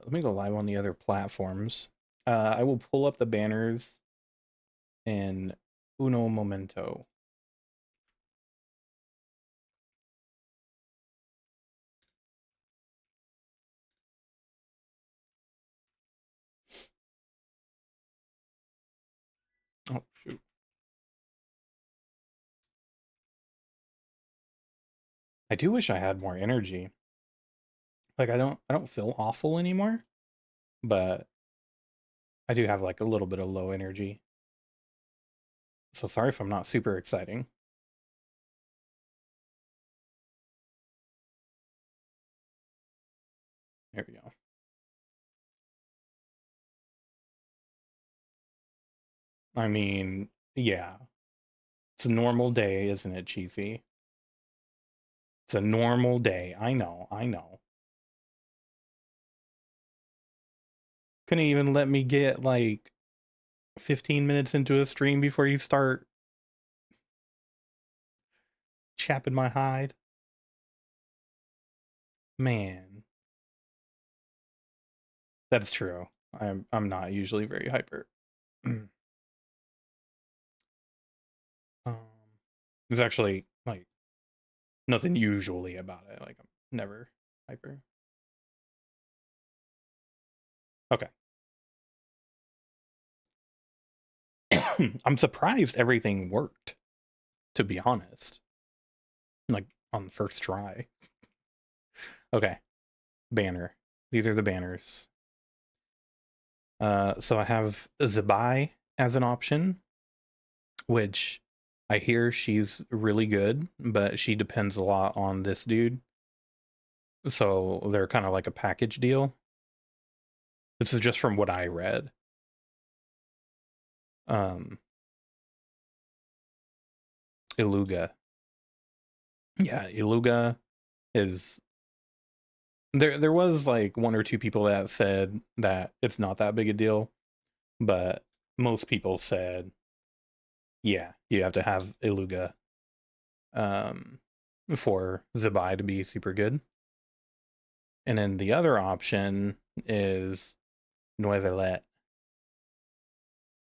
let me go live on the other platforms. I will pull up the banners in uno momento. Oh shoot. I do wish I had more energy. Like I don't feel awful anymore, but I do have like a little bit of low energy. So sorry if I'm not super exciting. There we go. I mean, yeah. It's a normal day, isn't it, Cheesy? It's a normal day. I know, I know. Couldn't even let me get like 15 minutes into a stream before you start chapping my hide. Man, that's true. I'm not usually very hyper. um, there's actually like nothing usually about it. Like I'm never hyper. Okay. I'm surprised everything worked, to be honest. Like on the first try. Okay. Banner. These are the banners. So I have Zabai as an option, which I hear she's really good, but she depends a lot on this dude. So they're kind of like a package deal. This is just from what I read. Um, Iluga. Yeah, Iluga is there was like one or two people that said that it's not that big a deal, but most people said, yeah, you have to have Iluga um for Zabai to be super good. And then the other option is Noevelet.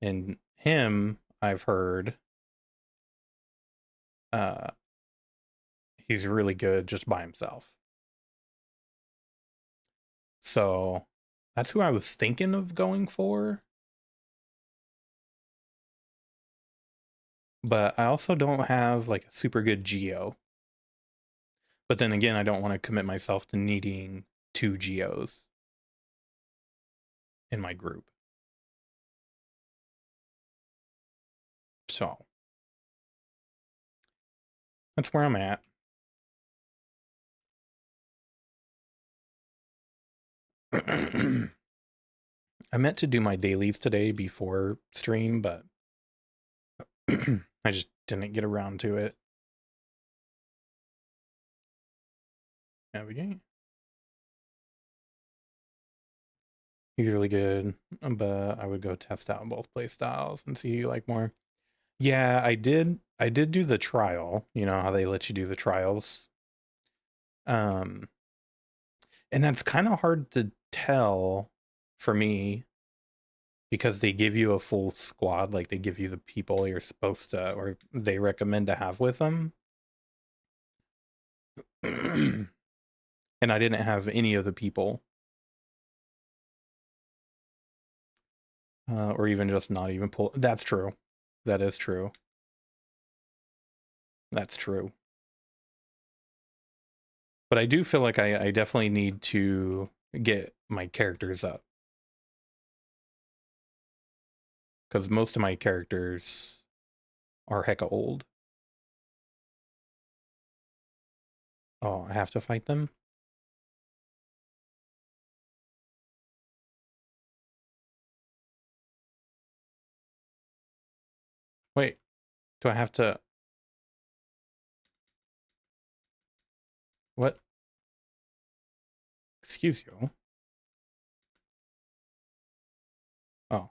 And him, I've heard, uh, he's really good just by himself. So that's who I was thinking of going for. But I also don't have like a super good Geo. But then again, I don't want to commit myself to needing two Geos in my group. So that's where I'm at. I meant to do my dailies today before stream, but I just didn't get around to it. Navigate. He's really good, but I would go test out both play styles and see who you like more. Yeah, I did. I did do the trial. You know how they let you do the trials. Um, and that's kind of hard to tell for me because they give you a full squad, like they give you the people you're supposed to, or they recommend to have with them. And I didn't have any of the people, or even just not even pull. That's true. That is true. That's true. But I do feel like I definitely need to get my characters up. Because most of my characters are hecka old. Oh, I have to fight them? Wait, do I have to... What? Excuse you. Oh.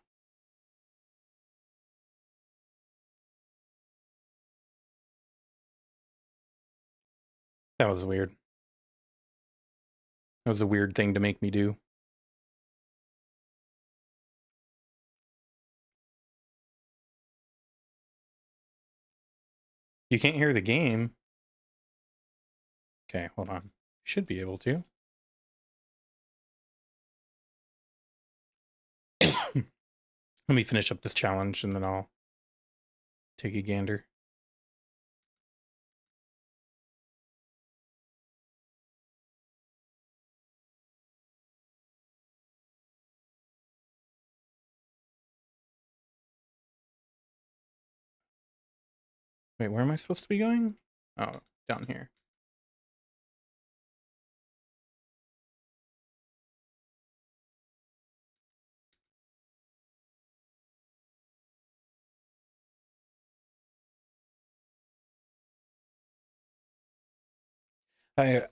That was weird. That was a weird thing to make me do. You can't hear the game. Okay, hold on. Should be able to. Let me finish up this challenge and then I'll take a gander. Wait, where am I supposed to be going? Oh, down here.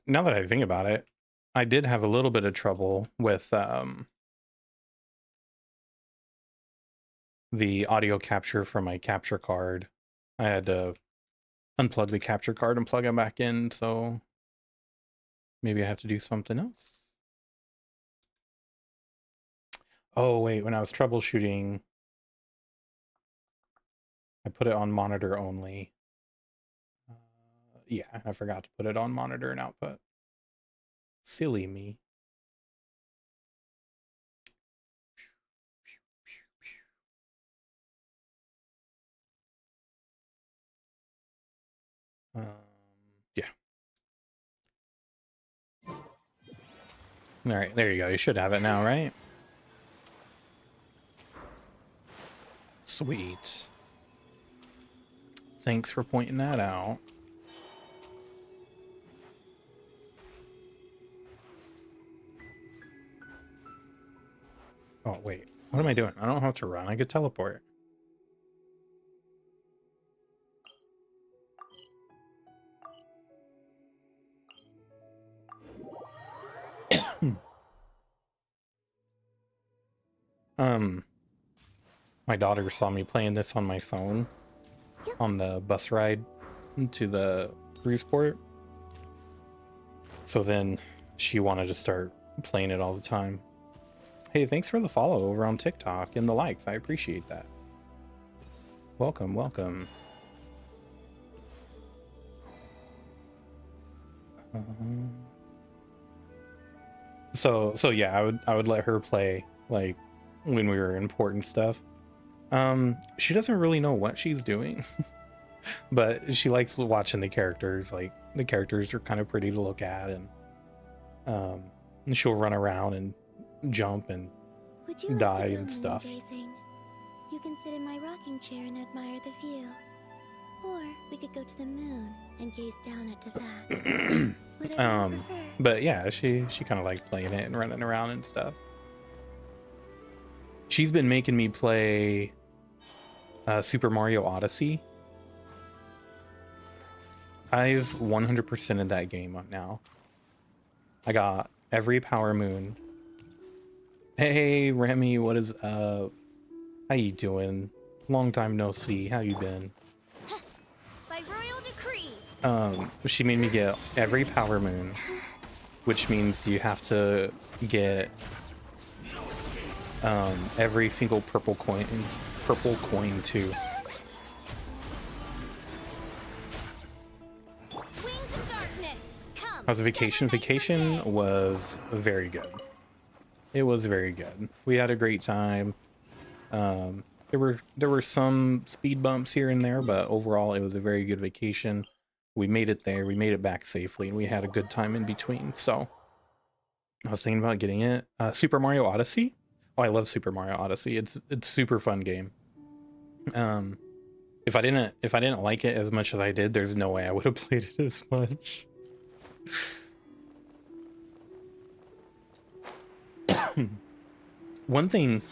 Now that I think about it, I did have a little bit of trouble with the audio capture from my capture card. I had to unplug the capture card and plug it back in, so maybe I have to do something else. Oh wait, when I was troubleshooting, I put it on monitor only. Yeah, I forgot to put it on monitor and output. Silly me. Yeah. All right, there you go. You should have it now, right? Sweet. Thanks for pointing that out. Oh, wait. What am I doing? I don't have to run. I could teleport. My daughter saw me playing this on my phone on the bus ride to the cruise port. So then she wanted to start playing it all the time. Hey, thanks for the follow over on TikTok and the likes. I appreciate that. Welcome, welcome. So yeah, I would let her play like when we were in port and stuff. She doesn't really know what she's doing, but she likes watching the characters. Like the characters are kind of pretty to look at, and she'll run around and jump and die and stuff. You can sit in my rocking chair and admire the view. Or we could go to the moon and gaze down at Teyvat. But yeah, she kind of liked playing it and running around and stuff. She's been making me play Super Mario Odyssey. I've 100%ed that game up now. I got every Power Moon. Hey Remy, what is up? How you doing? Long time no see. How you been? By royal decree. She made me get every Power Moon, which means you have to get every single purple coin too. How's vacation? Vacation was very good. It was very good. We had a great time. There were some speed bumps here and there, but overall it was a very good vacation. We made it there, we made it back safely, and we had a good time in between. So I was thinking about getting it. Super Mario Odyssey. Oh, I love Super Mario Odyssey. It's super fun game. If I didn't like it as much as I did, there's no way I would have played it as much. One thing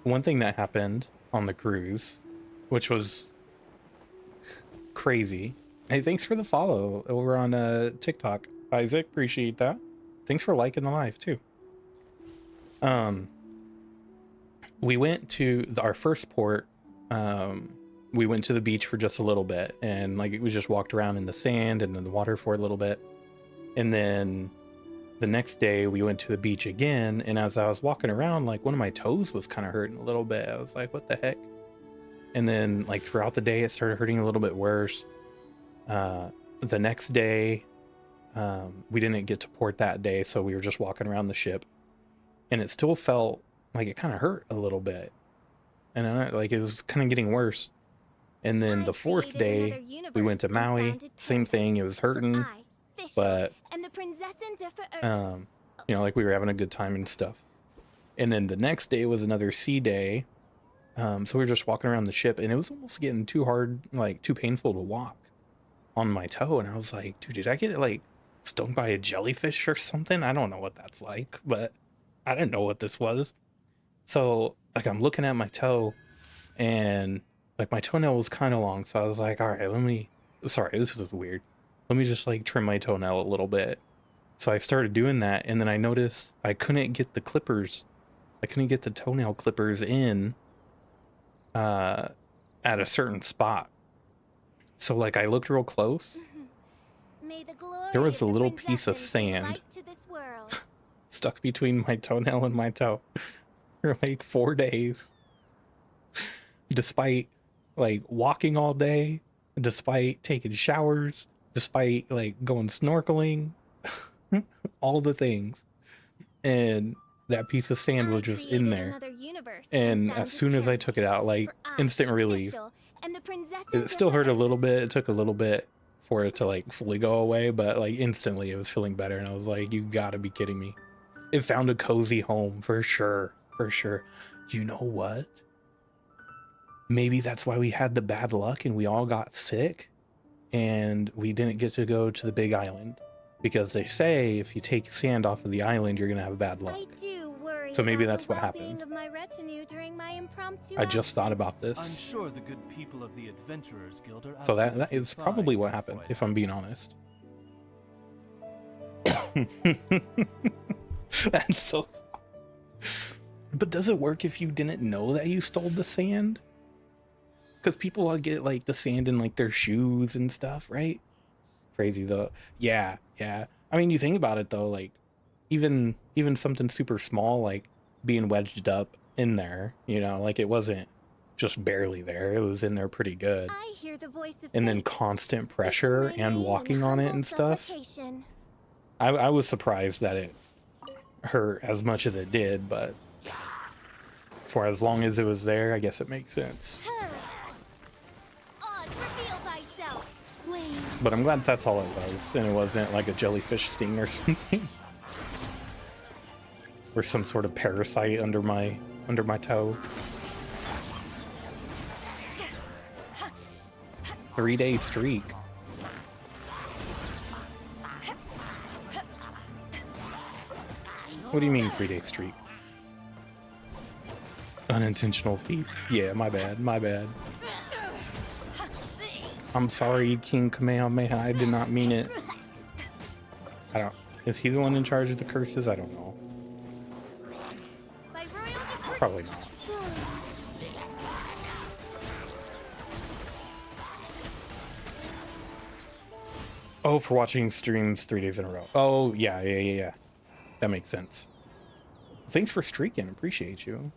that happened on the cruise, which was crazy. Hey, thanks for the follow over on TikTok, Isaac. Appreciate that. Thanks for liking the live too. We went to our first port. We went to the beach for just a little bit, and like we just walked around in the sand and in the water for a little bit, and then the next day we went to the beach again, and as I was walking around, like one of my toes was kind of hurting a little bit. I was like, what the heck? And then like throughout the day it started hurting a little bit worse. The next day, we didn't get to port that day, so we were just walking around the ship, and it still felt like it kind of hurt a little bit, and like it was kind of getting worse. And then the fourth day, we went to Maui. Same thing, it was hurting, but you know, like we were having a good time and stuff. And then the next day was another sea day. So we were just walking around the ship, and it was almost getting too hard, like too painful to walk on my toe. And I was like, dude, did I get like stung by a jellyfish or something? I don't know what that's like, but I didn't know what this was. So like I'm looking at my toe, and like my toenail was kind of long. So I was like, all right, sorry, this is weird. Let me just like trim my toenail a little bit. So I started doing that, and then I noticed I couldn't get the clippers. I couldn't get the toenail clippers in at a certain spot. So like I looked real close. There was a little piece of sand stuck between my toenail and my toe for like 4 days. Despite like walking all day, despite taking showers, despite like going snorkeling, all the things. And that piece of sand was just in there. And as soon as I took it out, like instant relief. It still hurt a little bit. It took a little bit for it to like fully go away, but like instantly it was feeling better. And I was like, you gotta be kidding me. It found a cozy home for sure. For sure. You know what? Maybe that's why we had the bad luck and we all got sick and we didn't get to go to the big island, because they say if you take sand off of the island, you're gonna have bad luck. So maybe that's what happened. I just thought about this. I'm sure the good people of the Adventurers Guild are so that is probably what happened, if I'm being honest. That's so. But does it work if you didn't know that you stole the sand? Because people get like the sand in like their shoes and stuff, right? Crazy though. Yeah. I mean, you think about it though, like even something super small, like being wedged up in there, you know, like it wasn't just barely there, it was in there pretty good. And then constant pressure and walking on it and stuff. I was surprised that it hurt as much as it did, but for as long as it was there, I guess it makes sense. But I'm glad that's all it was, and it wasn't like a jellyfish sting or something. Or some sort of parasite under my toe. 3-day streak. What do you mean 3-day streak? Unintentional feat. Yeah, my bad. I'm sorry, King Kamehameha. I did not mean it. Is he the one in charge of the curses? I don't know. Probably not. Oh, for watching streams 3 days in a row. Oh, yeah. That makes sense. Thanks for streaking. Appreciate you.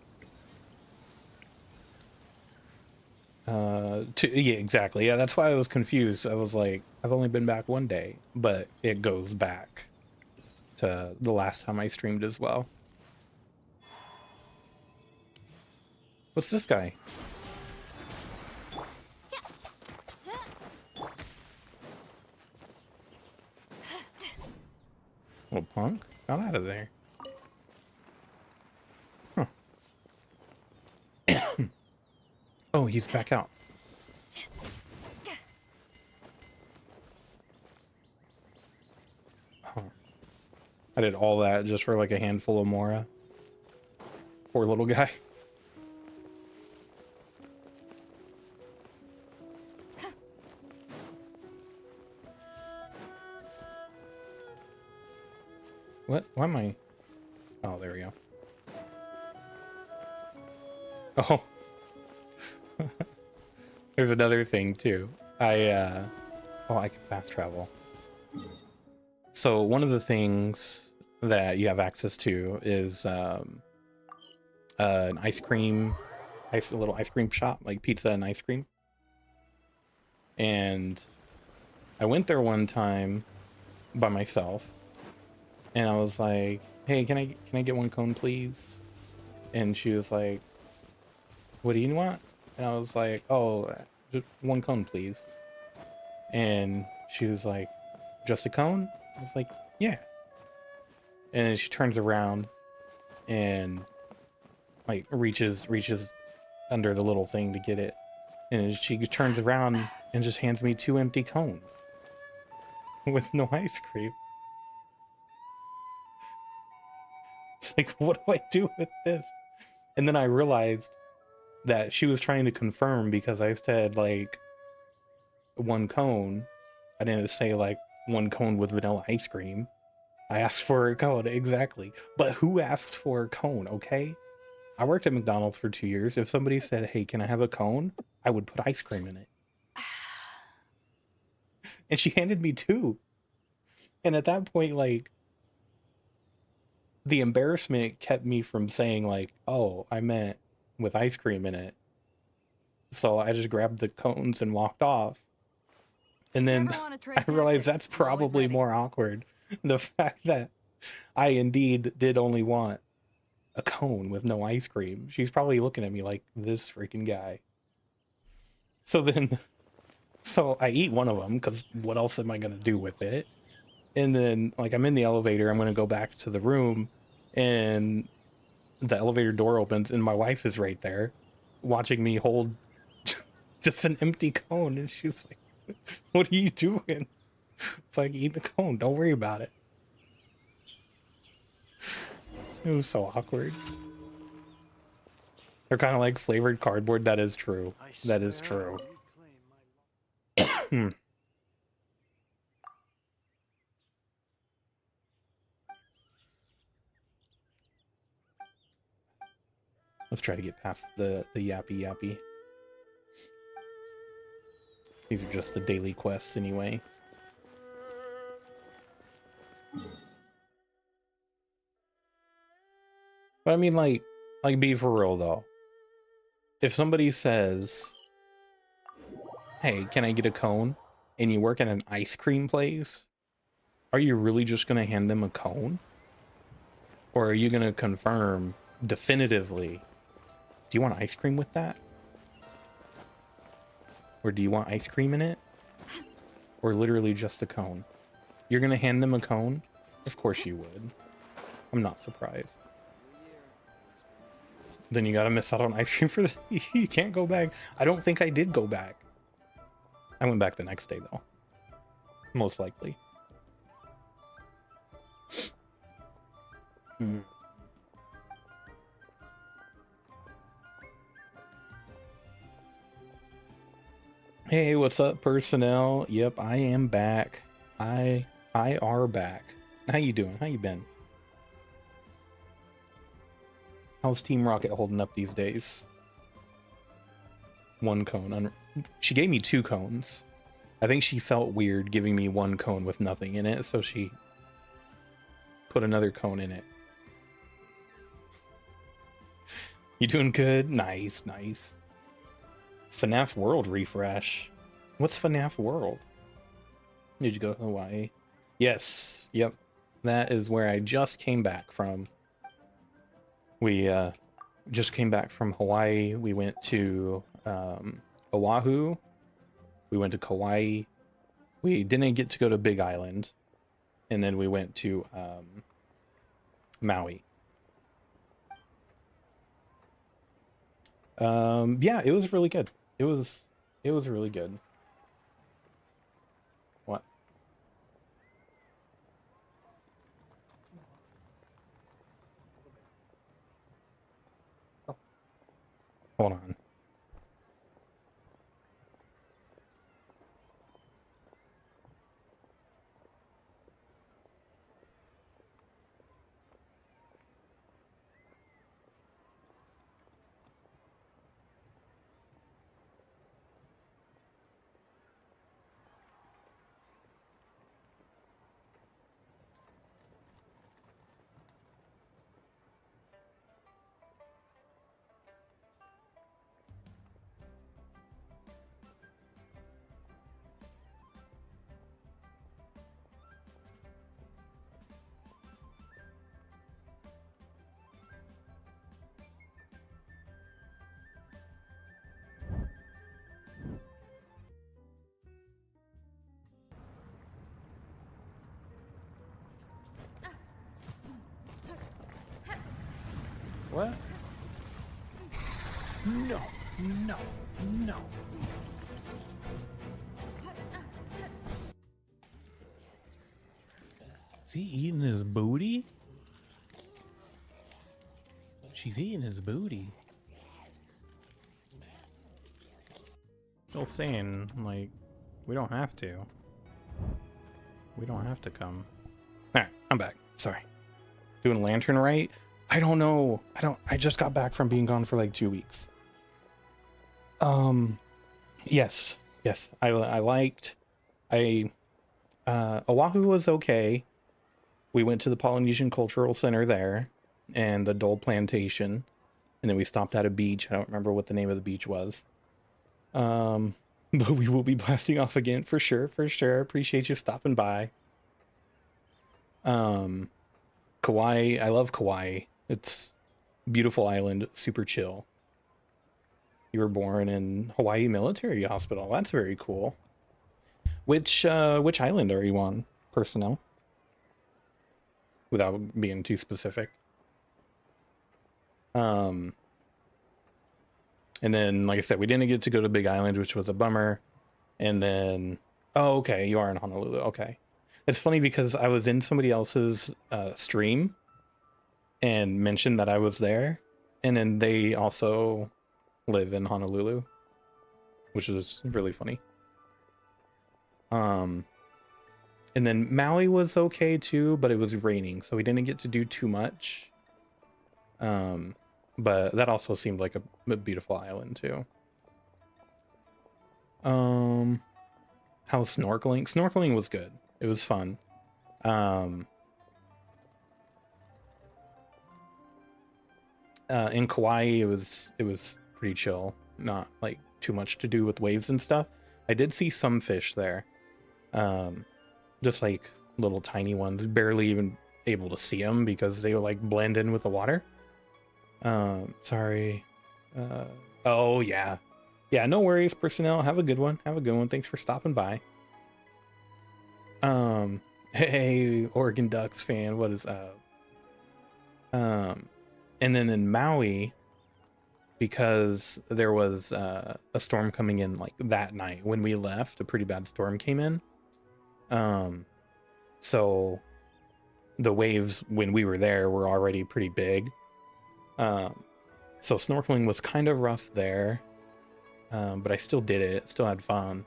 Yeah, exactly. Yeah, that's why I was confused. I was like, I've only been back 1 day, but it goes back to the last time I streamed as well. What's this guy? Little punk, got out of there. Huh. Oh, he's back out. Huh. I did all that just for like a handful of Mora. Poor little guy. What? Why am I? Oh, there we go. Oh. There's another thing too. I can fast travel. So one of the things that you have access to is an a little ice cream shop, like pizza and ice cream. And I went there one time by myself, and I was like, "Hey, can I get one cone, please?" And she was like, "What do you want?" And I was like, "Oh, just one cone, please." And she was like, "Just a cone?" I was like, "Yeah." And then she turns around and like reaches under the little thing to get it, and she turns around and just hands me 2 empty cones with no ice cream. It's like, what do I do with this? And then I realized that she was trying to confirm because I said like 1 cone. I didn't say like 1 cone with vanilla ice cream. I asked for a cone, exactly. But who asks for a cone, okay? I worked at McDonald's for 2 years. If somebody said, "Hey, can I have a cone?" I would put ice cream in it. And she handed me 2. And at that point, like, the embarrassment kept me from saying like, "Oh, I meant with ice cream in it." So I just grabbed the cones and walked off. And If you then ever want to I trade realized tactics, that's I'm always probably ready. more awkward. The fact that I indeed did only want a cone with no ice cream. She's probably looking at me like, this freaking guy. So then, so I eat one of them because what else am I going to do with it? And then, like, I'm in the elevator. I'm going to go back to the room, and the elevator door opens, and my wife is right there watching me hold just an empty cone. And she's like, "What are you doing?" It's like, "Eat the cone. Don't worry about it." It was so awkward. They're kind of like flavored cardboard. That is true. That is true. Hmm. Let's try to get past the yappy. These are just the daily quests anyway. But I mean, like be for real though. If somebody says, "Hey, can I get a cone?" and you work at an ice cream place, are you really just gonna hand them a cone? Or are you gonna confirm definitively, do you want ice cream with that? Or do you want ice cream in it? Or literally just a cone? You're gonna hand them a cone? Of course you would. I'm not surprised. Then you gotta miss out on ice cream for the you can't go back. I don't think I did go back. I went back the next day though. Most likely. Hmm. Hey, what's up, personnel? Yep, I am back. I are back. How you doing? How you been? How's Team Rocket holding up these days? 1 cone. She gave me 2 cones. I think she felt weird giving me 1 cone with nothing in it, so she put another cone in it. You doing good? Nice, nice. FNAF World refresh. What's FNAF World? Did you go to Hawaii? Yes. Yep. That is where I just came back from. We just came back from Hawaii. We went to Oahu. We went to Kauai. We didn't get to go to Big Island. And then we went to Maui. Yeah, it was really good. It was really good. What? Oh, hold on. What? No, no, no. Is he eating his booty? She's eating his booty. Still saying, like, we don't have to. We don't have to come. Alright, I'm back. Sorry. Doing lantern right? I don't know. I just got back from being gone for like 2 weeks. Yes. Yes. I liked Oahu was okay. We went to the Polynesian Cultural Center there and the Dole Plantation. And then we stopped at a beach. I don't remember what the name of the beach was. But we will be blasting off again for sure, for sure. Appreciate you stopping by. Kauai, I love Kauai. It's beautiful island, super chill. You were born in Hawaii Military Hospital. That's very cool. Which island are you on, personnel? Without being too specific. And then, like I said, we didn't get to go to Big Island, which was a bummer. And then, oh, okay, you are in Honolulu. Okay. It's funny because I was in somebody else's stream and mentioned that I was there. And then they also live in Honolulu, which is really funny. And then Maui was okay too, but it was raining, so we didn't get to do too much. But that also seemed like a beautiful island too. How snorkeling? Snorkeling was good. It was fun. In Kauai, it was pretty chill. Not like too much to do with waves and stuff. I did see some fish there. Just like little tiny ones, barely even able to see them because they would like blend in with the water. Sorry. Oh yeah. Yeah, no worries, personnel. Have a good one. Have a good one. Thanks for stopping by. Hey, Oregon Ducks fan, what is up? And then in Maui, because there was a storm coming in like that night when we left, a pretty bad storm came in. So the waves when we were there were already pretty big. So snorkeling was kind of rough there. But I still did it, still had fun.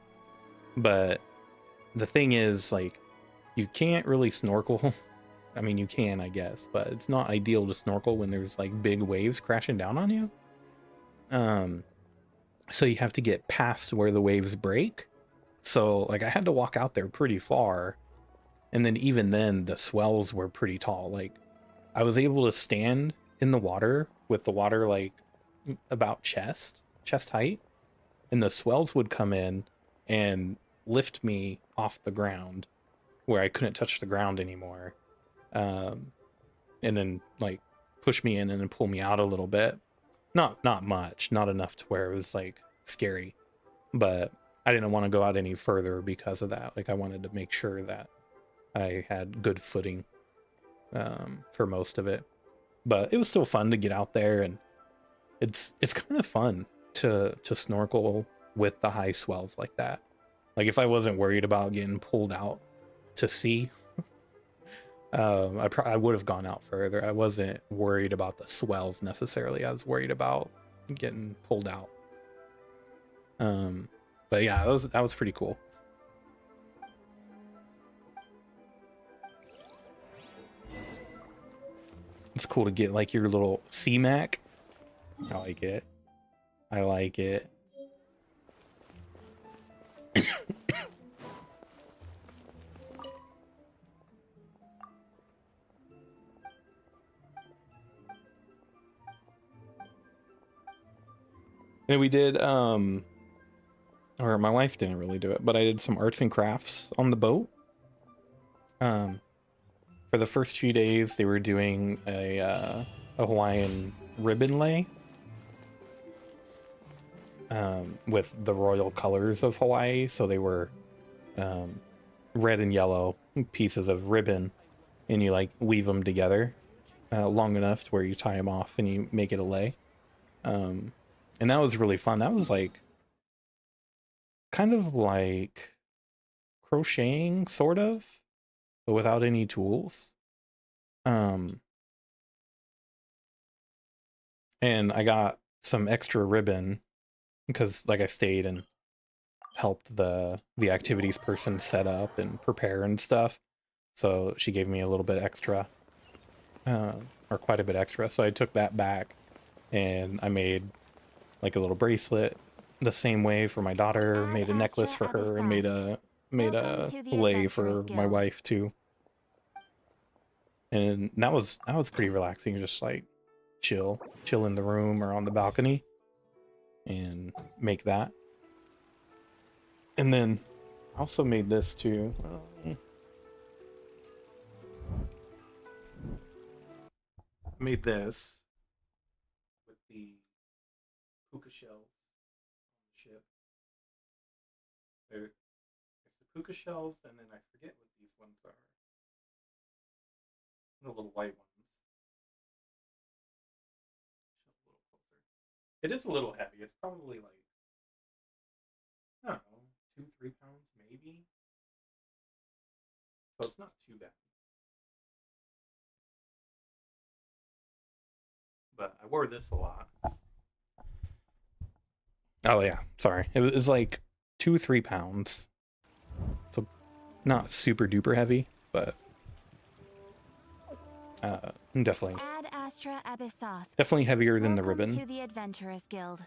But the thing is, like, you can't really snorkel. I mean, you can, I guess, but it's not ideal to snorkel when there's like big waves crashing down on you. So you have to get past where the waves break. So like I had to walk out there pretty far. And then even then the swells were pretty tall. Like I was able to stand in the water with the water like about chest height. And the swells would come in and lift me off the ground where I couldn't touch the ground anymore. And then like push me in and then pull me out a little bit. Not much, not enough to where it was like scary, but I didn't want to go out any further because of that. Like I wanted to make sure that I had good footing for most of it, but it was still fun to get out there, and it's kind of fun to snorkel with the high swells like that. Like if I wasn't worried about getting pulled out to sea, I would have gone out further. I wasn't worried about the swells necessarily. I was worried about getting pulled out. But yeah, that was pretty cool. It's cool to get like your little C-Mac. I like it. I like it. And we did, or my wife didn't really do it, but I did some arts and crafts on the boat. For the first few days, they were doing a Hawaiian ribbon lay with the royal colors of Hawaii. So they were red and yellow pieces of ribbon, and you like weave them together. long enough to where you tie them off and you make it a lei. And that was really fun. That was like kind of like crocheting, sort of, but without any tools. And I got some extra ribbon because like I stayed and helped the activities person set up and prepare and stuff. So she gave me a little bit extra, or quite a bit extra. So I took that back and I made like a little bracelet the same way for my daughter, made a necklace for her, and made a lei for my wife too. And that was pretty relaxing, just like chill in the room or on the balcony and make that. And then I also made this too. Made this with the puka shells on the ship. It's the puka shells, and then I forget what these ones are. The little white ones. A little closer. It is a little heavy. It's probably like, I don't know, 2-3 pounds maybe. So it's not too bad. But I wore this a lot. Oh yeah, sorry. It was like 2-3 pounds. So not super duper heavy, but definitely Ad Astra Abyssos. definitely heavier than the Welcome ribbon. to the Adventurers Guild.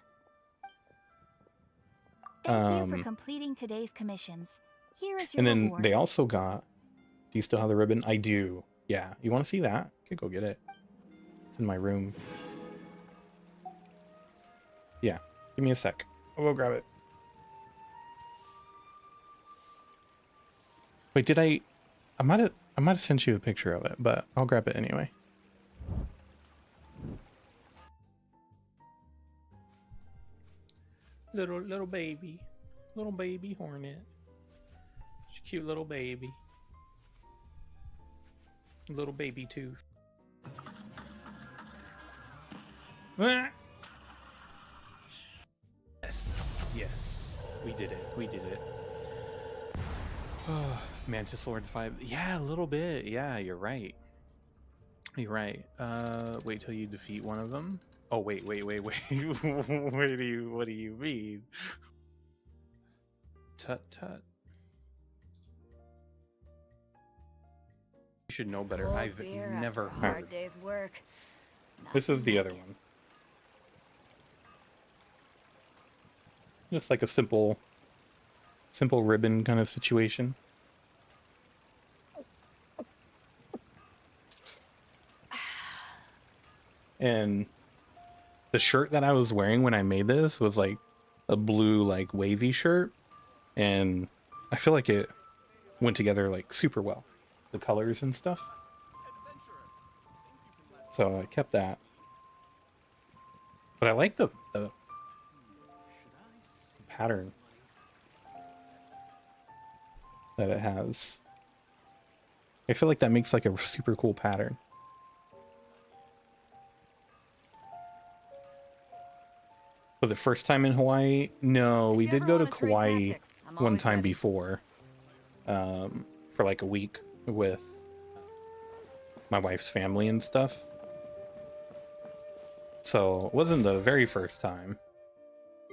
Thank you for completing today's commissions. Here is your And then reward. they also got, do you still have the ribbon? I do. Yeah, you want to see that? Okay, go get it. It's in my room. Yeah, give me a sec. I'll go grab it. Wait, did I might have sent you a picture of it, but I'll grab it anyway. Little baby hornet. She's a cute little baby. Little baby tooth. Ah! Yes, we did it. Oh, Mantis Lords 5. Yeah, a little bit. Yeah, you're right. Wait till you defeat one of them. Oh, wait. What do you mean? Tut. You should know better. I've never heard. Hard day's work. This is the other one. Just like a simple ribbon kind of situation. And the shirt that I was wearing when I made this was like a blue, like wavy shirt. And I feel like it went together like super well. The colors and stuff. So I kept that. But I like the pattern that it has. I feel like that makes like a super cool pattern. Was it first time in Hawaii? No, we did go to Kauai one time before. For like a week with my wife's family and stuff. So it wasn't the very first time.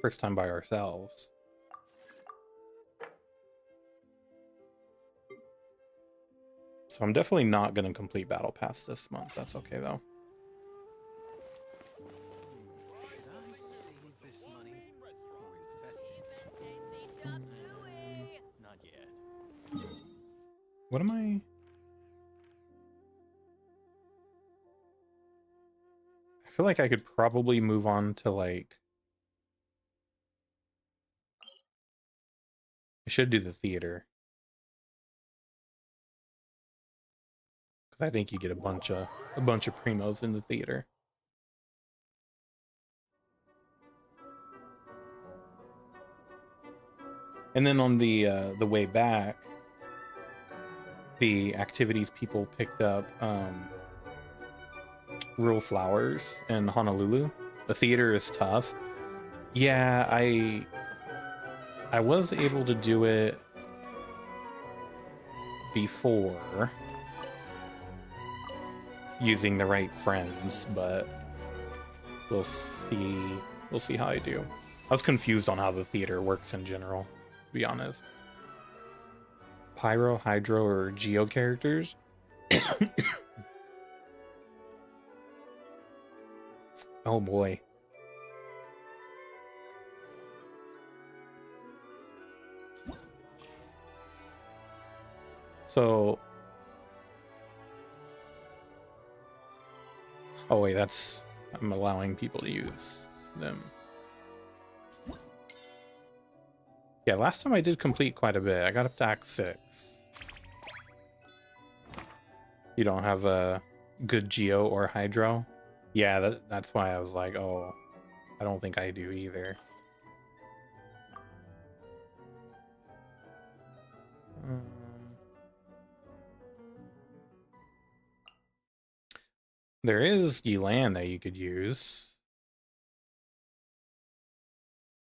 First time by ourselves. So I'm definitely not going to complete Battle Pass this month. That's okay though. Not yet. What am I? I feel like I could probably move on to like... I should do the theater. Because I think you get a bunch of primos in the theater. And then on the way back, the activities people picked up Real Flowers in Honolulu. The theater is tough. Yeah, I was able to do it before using the right friends, but we'll see how I do. I was confused on how the theater works in general, to be honest. Pyro, Hydro, or Geo characters. Oh boy. So, oh wait, I'm allowing people to use them. Yeah, last time I did complete quite a bit. I got up to Act 6. You don't have a good Geo or Hydro? Yeah, that's why I was like, oh, I don't think I do either. There is Yelan that you could use.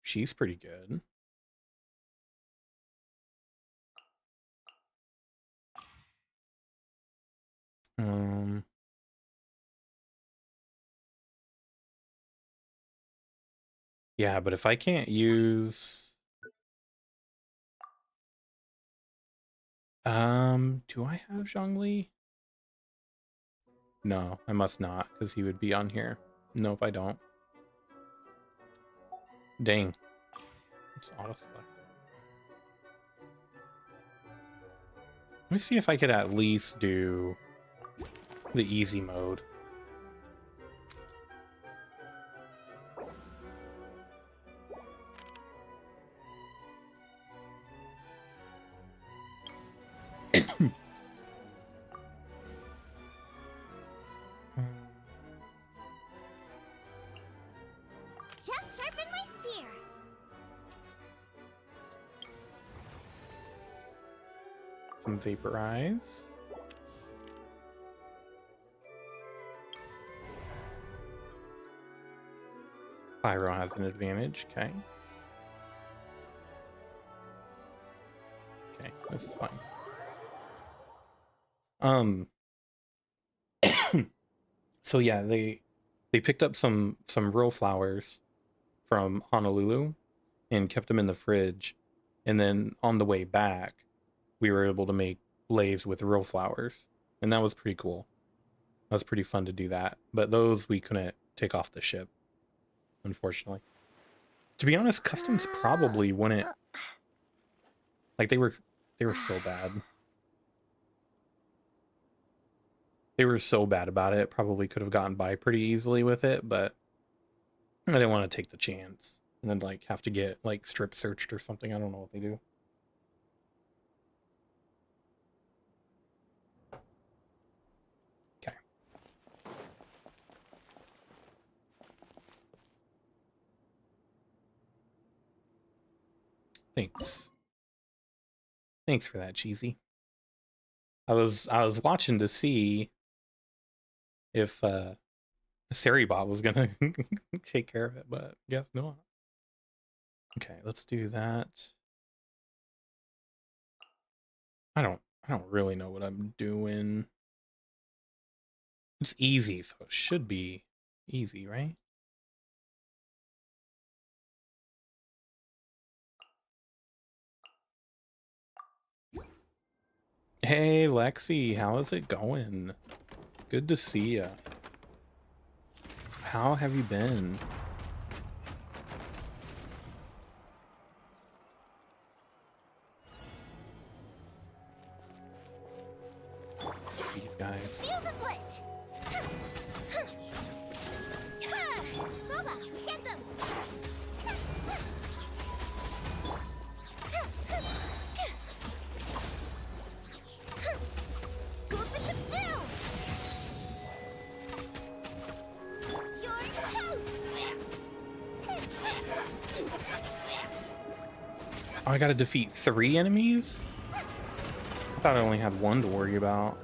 She's pretty good. Yeah, but if I can't use do I have Zhongli? No, I must not, because he would be on here. Nope, I don't. Dang. It's auto-select. Let me see if I could at least do the easy mode. Just sharpen my spear. Some Vaporize. Pyro has an advantage, okay. Okay, this is fine. So yeah, they picked up some real flowers from Honolulu and kept them in the fridge, and then on the way back we were able to make laves with real flowers, and that was pretty cool. That was pretty fun to do that, but those we couldn't take off the ship, unfortunately. To be honest, customs probably wouldn't, like, they were so bad. They were so bad about it. Probably could have gotten by pretty easily with it, but I didn't want to take the chance and then like have to get like strip searched or something. I don't know what they do. Okay. Thanks. Thanks for that, Cheesy. I was watching to see if Saribot was gonna take care of it, but guess not. Okay, let's do that. I don't really know what I'm doing. It's easy, so it should be easy, right? Hey, Lexi, how is it going? Good to see ya. How have you been? These guys. Fuse is lit. Boba, get them. Goldfish up down. You're toast. Oh, I gotta defeat 3 enemies? I thought I only had 1 to worry about.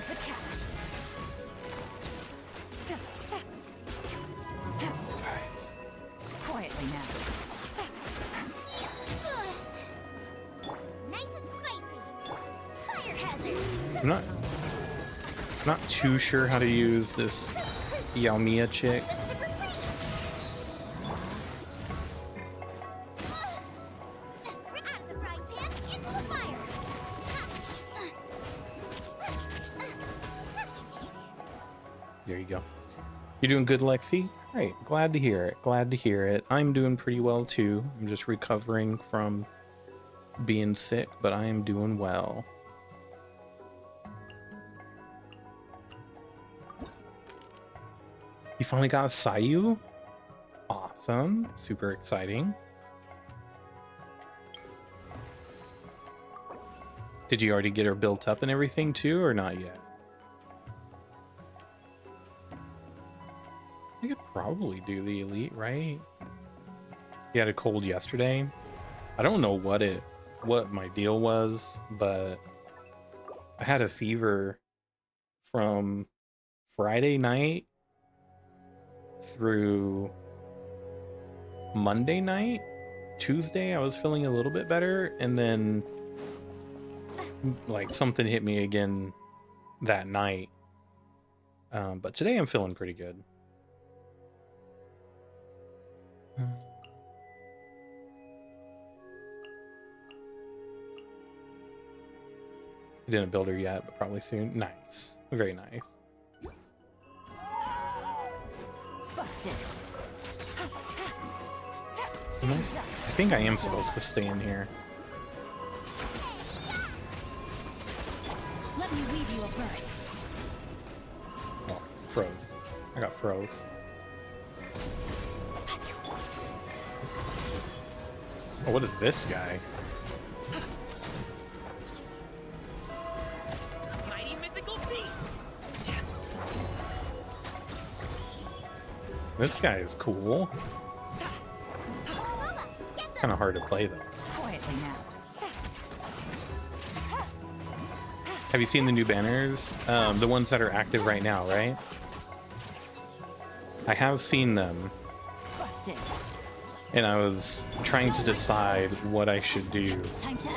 the catch. These guys. Quietly now. Nice and spicy. Fire hazard. I'm not too sure how to use this Yaomiya chick. Out of the frying pan, into the fire. There you go. You're doing good, Lexi? Great. Glad to hear it. Glad to hear it. I'm doing pretty well too. I'm just recovering from being sick, but I am doing well. You finally got a Sayu? Awesome. Super exciting. Did you already get her built up and everything too, or not yet? I could probably do the elite, right? You had a cold yesterday. I don't know what my deal was, but I had a fever from Friday night through Monday night. Tuesday I was feeling a little bit better, and then like something hit me again that night. But today I'm feeling pretty good. I didn't build her yet, but probably soon. Nice. Very nice. Busted. I think I am supposed to stay in here. Let me weave you a burst. Oh, froze. I got froze. Oh, what is this guy? Mighty mythical beast. This guy is cool. Kind of hard to play though. Quietly now. Have you seen the new banners? The ones that are active right now, right? I have seen them, Busted. and I was trying to decide what I should do, Time to.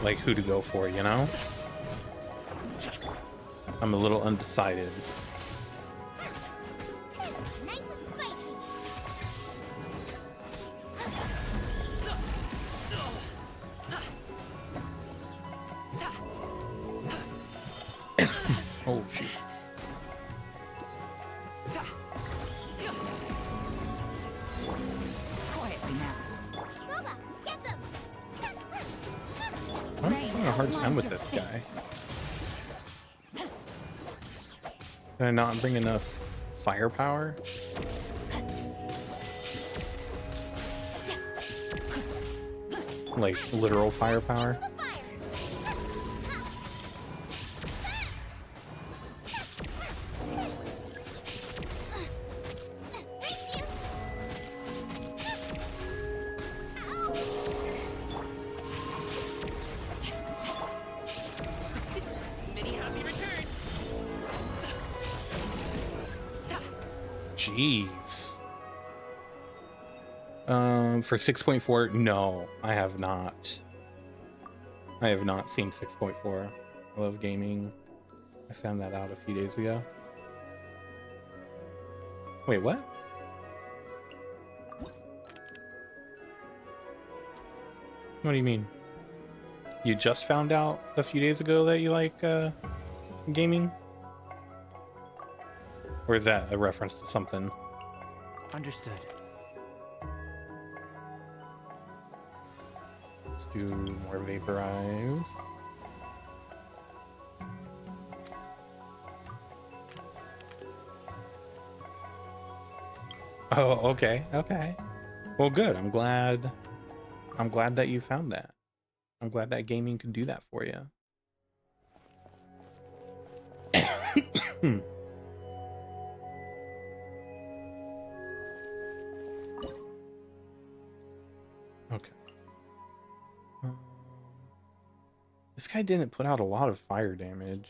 like who to go for, you know? I'm a little undecided. Nice and spicy. Oh shoot. Quietly now. Boba, get them. I'm having a hard time with this guy. Did I not bring enough firepower? Like literal firepower? The fire. Face you. Many happy returns. Jeez. For 6.4, no, I have not. I have not seen 6.4. I love gaming. I found that out a few days ago. Wait, what? What do you mean? You just found out a few days ago that you like gaming? Or is that a reference to something? Understood. Let's do more vaporize. Oh, okay, okay. Well, good. I'm glad that you found that. I'm glad that gaming can do that for you. Okay. This guy didn't put out a lot of fire damage.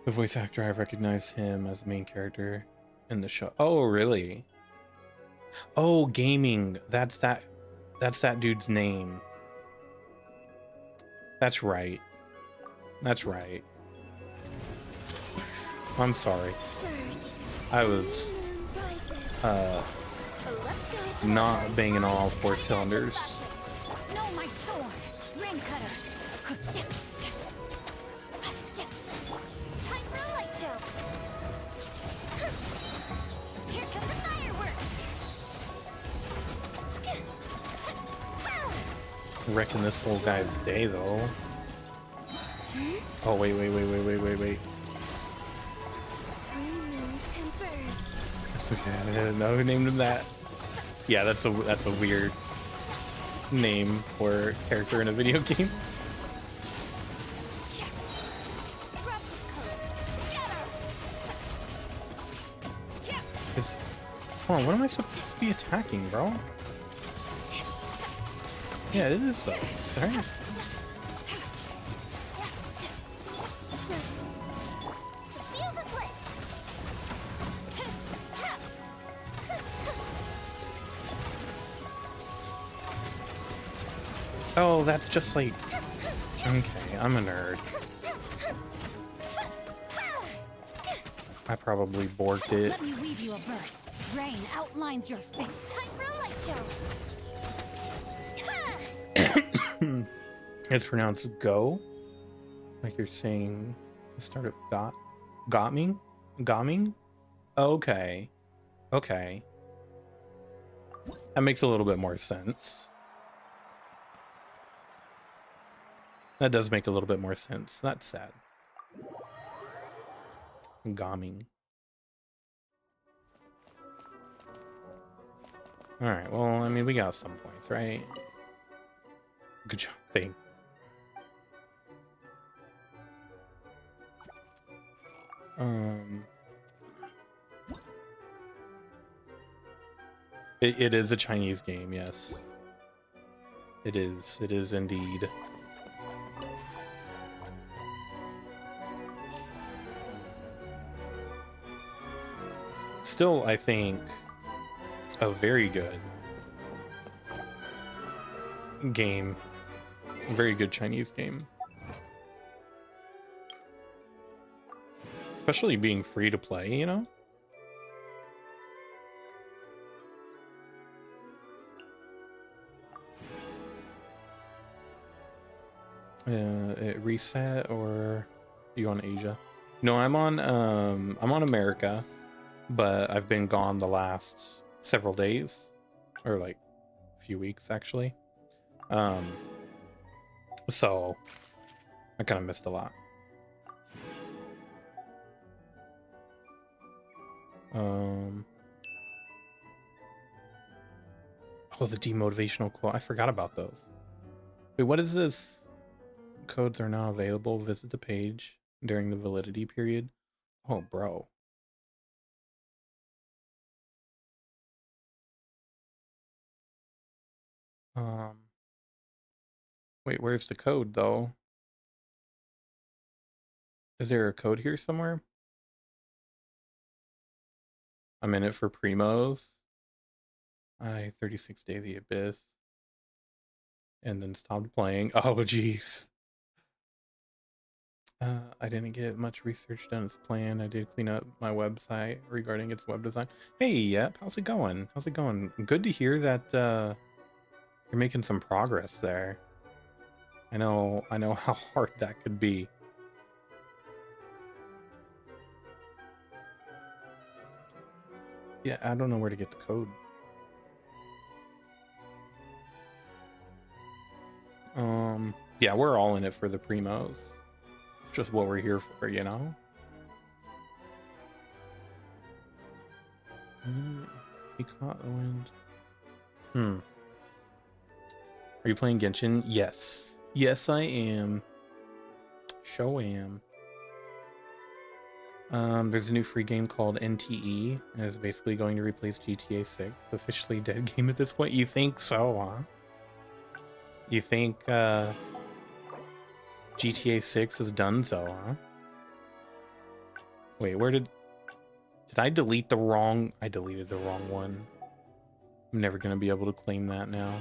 The voice actor, I recognize him as the main character in the show. Oh, really? Oh, gaming. That's that dude's name. That's right. That's right. I'm sorry. Surge. I was Rises. not banging all 4 cylinders. No, my sword. Ring cutter. Time for a light show. Here come the fireworks. Wrecking this whole guy's day though. Oh wait. Three moons converge. That's okay. I didn't know who named him that. Yeah, that's a weird name for a character in a video game. Hold on, what am I supposed to be attacking, bro? Yeah, it is though. Alright. Oh, that's just like... Okay, I'm a nerd. I probably borked it. Let me weave you a verse. Rain outlines your fate. Time for a light show. It's pronounced go. Like you're saying the start of gotming? Goming? Okay. Okay. That makes a little bit more sense. That does make a little bit more sense. That's sad. Goming. Alright, well, I mean, we got some points, right? Good job, thanks. It is a Chinese game, yes. It is indeed. Still, I think, a very good game. Very good Chinese game. Especially being free to play, you know? It reset, or are you on Asia? No, I'm on America, but I've been gone the last several days, or like a few weeks actually. So I kind of missed a lot. Oh, the demotivational quote. I forgot about those. Wait, what is this? Codes are now available. Visit the page during the validity period. Oh, bro. Wait, where's the code though? Is there a code here somewhere? I'm in it for primos. 36 Day of the Abyss. And then stopped playing. Oh, jeez. I didn't get much research done as planned. I did clean up my website regarding its web design. Hey, yep. How's it going? How's it going? Good to hear that you're making some progress there. I know how hard that could be. Yeah, I don't know where to get the code. Yeah, we're all in it for the primos. It's just what we're here for, you know? He caught the wind. Are you playing Genshin? Yes. Yes, I am. Show am. There's a new free game called NTE, and it's basically going to replace GTA 6. Officially dead game at this point. You think so, huh? You think GTA 6 is done so, huh? Wait, where did I delete the wrong? I deleted the wrong one. I'm never gonna be able to claim that now.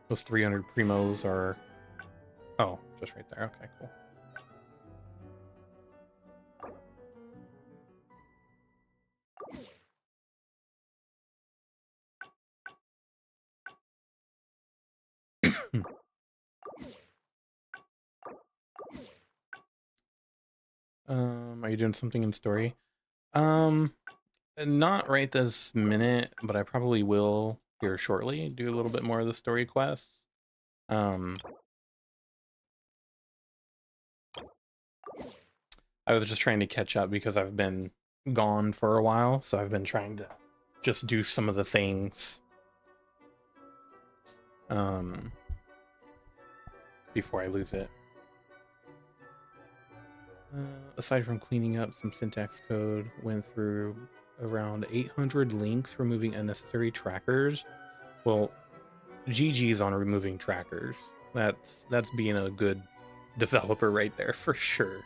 Those 300 primos are... Oh, just right there. Okay, cool. Are you doing something in story? Not right this minute, but I probably will here shortly do a little bit more of the story quests. I was just trying to catch up because I've been gone for a while, so I've been trying to just do some of the things before I lose it. Aside from cleaning up some syntax code, went through around 800 links removing unnecessary trackers. Well, GG's on removing trackers. That's being a good developer right there for sure.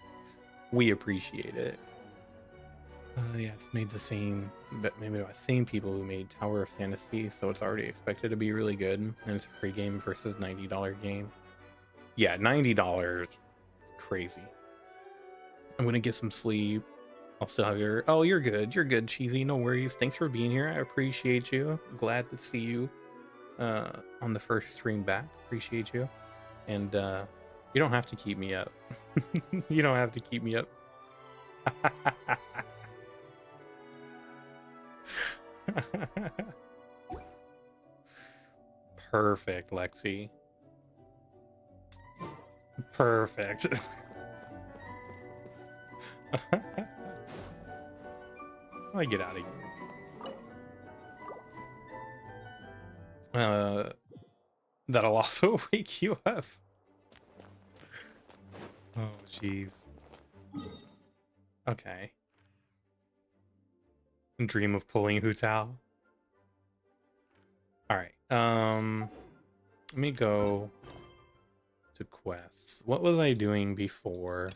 We appreciate it. Yeah, it's made the same, but maybe by the same people who made Tower of Fantasy, so it's already expected to be really good, and it's a free game versus $90 game. Yeah, $90, crazy. I'm gonna get some sleep. I'll still have your... Oh, you're good, Cheesy, no worries. Thanks for being here, I appreciate you. Glad to see you on the first stream back. Appreciate you. And you don't have to keep me up. You don't have to keep me up. Perfect, Lexi. Perfect. I get out of here. That'll also wake you up. Oh, jeez. Okay. Dream of pulling Hu Tao. Alright, let me go to quests. What was I doing before?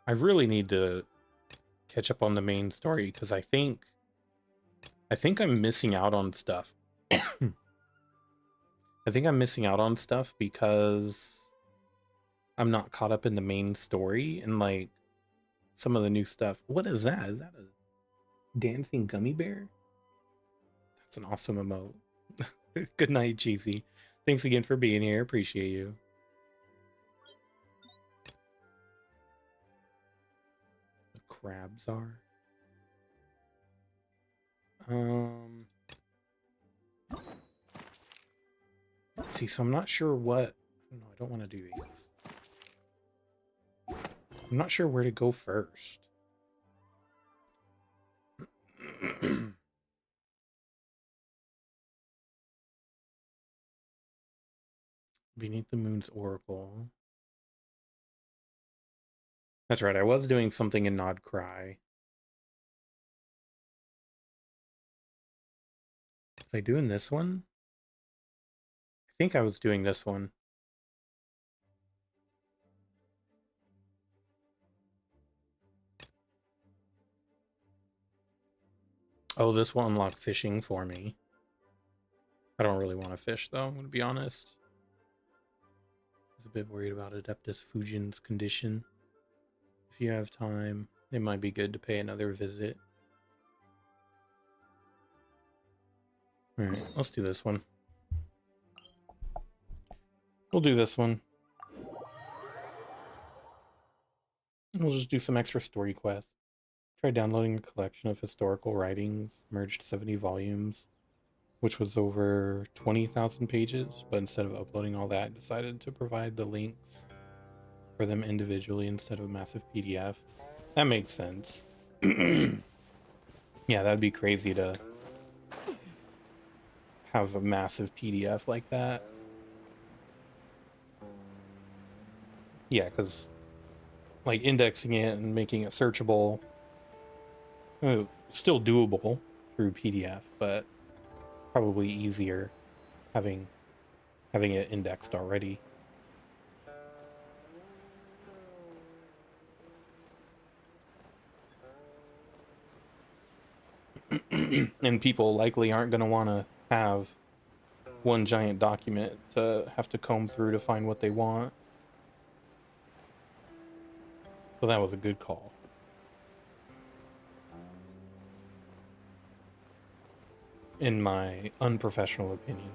I really need to catch up on the main story, because I think I'm missing out on stuff. I think I'm missing out on stuff because I'm not caught up in the main story and like some of the new stuff. What is that? Is that a dancing gummy bear? That's an awesome emote. Good night, Cheesy. Thanks again for being here. Appreciate you. The crabs are. See, so I'm not sure what... No, I don't want to do these. I'm not sure where to go first. Beneath the Moon's Oracle. That's right, I was doing something in Nod Cry. Was I doing this one? I think I was doing this one. Oh, this will unlock fishing for me. I don't really want to fish, though, I'm going to be honest. I was a bit worried about Adeptus Fujin's condition. If you have time, it might be good to pay another visit. Alright, let's do this one. We'll do this one. We'll just do some extra story quests. Try downloading a collection of historical writings, merged 70 volumes, which was over 20,000 pages, but instead of uploading all that, I decided to provide the links for them individually instead of a massive PDF. That makes sense. Yeah, that'd be crazy to have a massive PDF like that. Yeah, because like indexing it and making it searchable, still doable through PDF, but probably easier having it indexed already. And people likely aren't going to want to have one giant document to have to comb through to find what they want. So that was a good call. In my unprofessional opinion.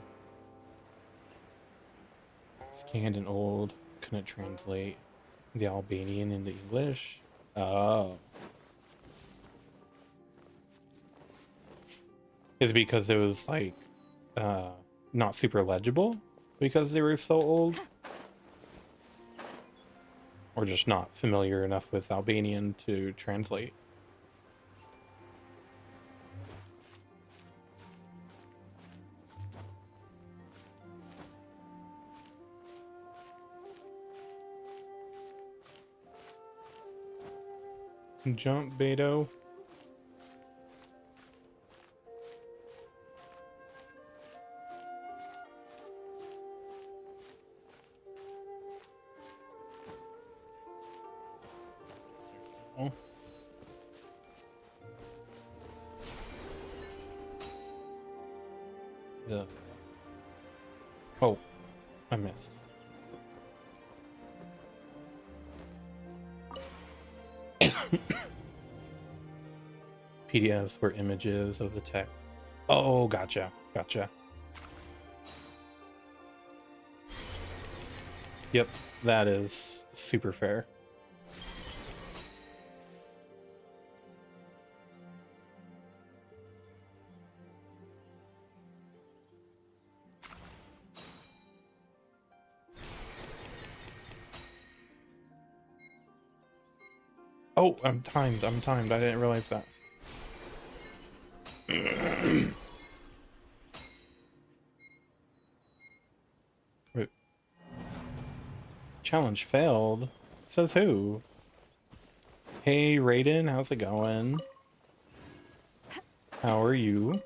Scanned and old, couldn't translate the Albanian into English. Oh. Is it because it was like not super legible because they were so old? Or just not familiar enough with Albanian to translate? Jump, Beto. Oh. Yeah. Oh, I missed. PDFs were images of the text. Oh, gotcha. Gotcha. Yep, that is super fair. Oh, I'm timed. I didn't realize that. Wait. Challenge failed? Says who? Hey, Raiden, how's it going? How are you?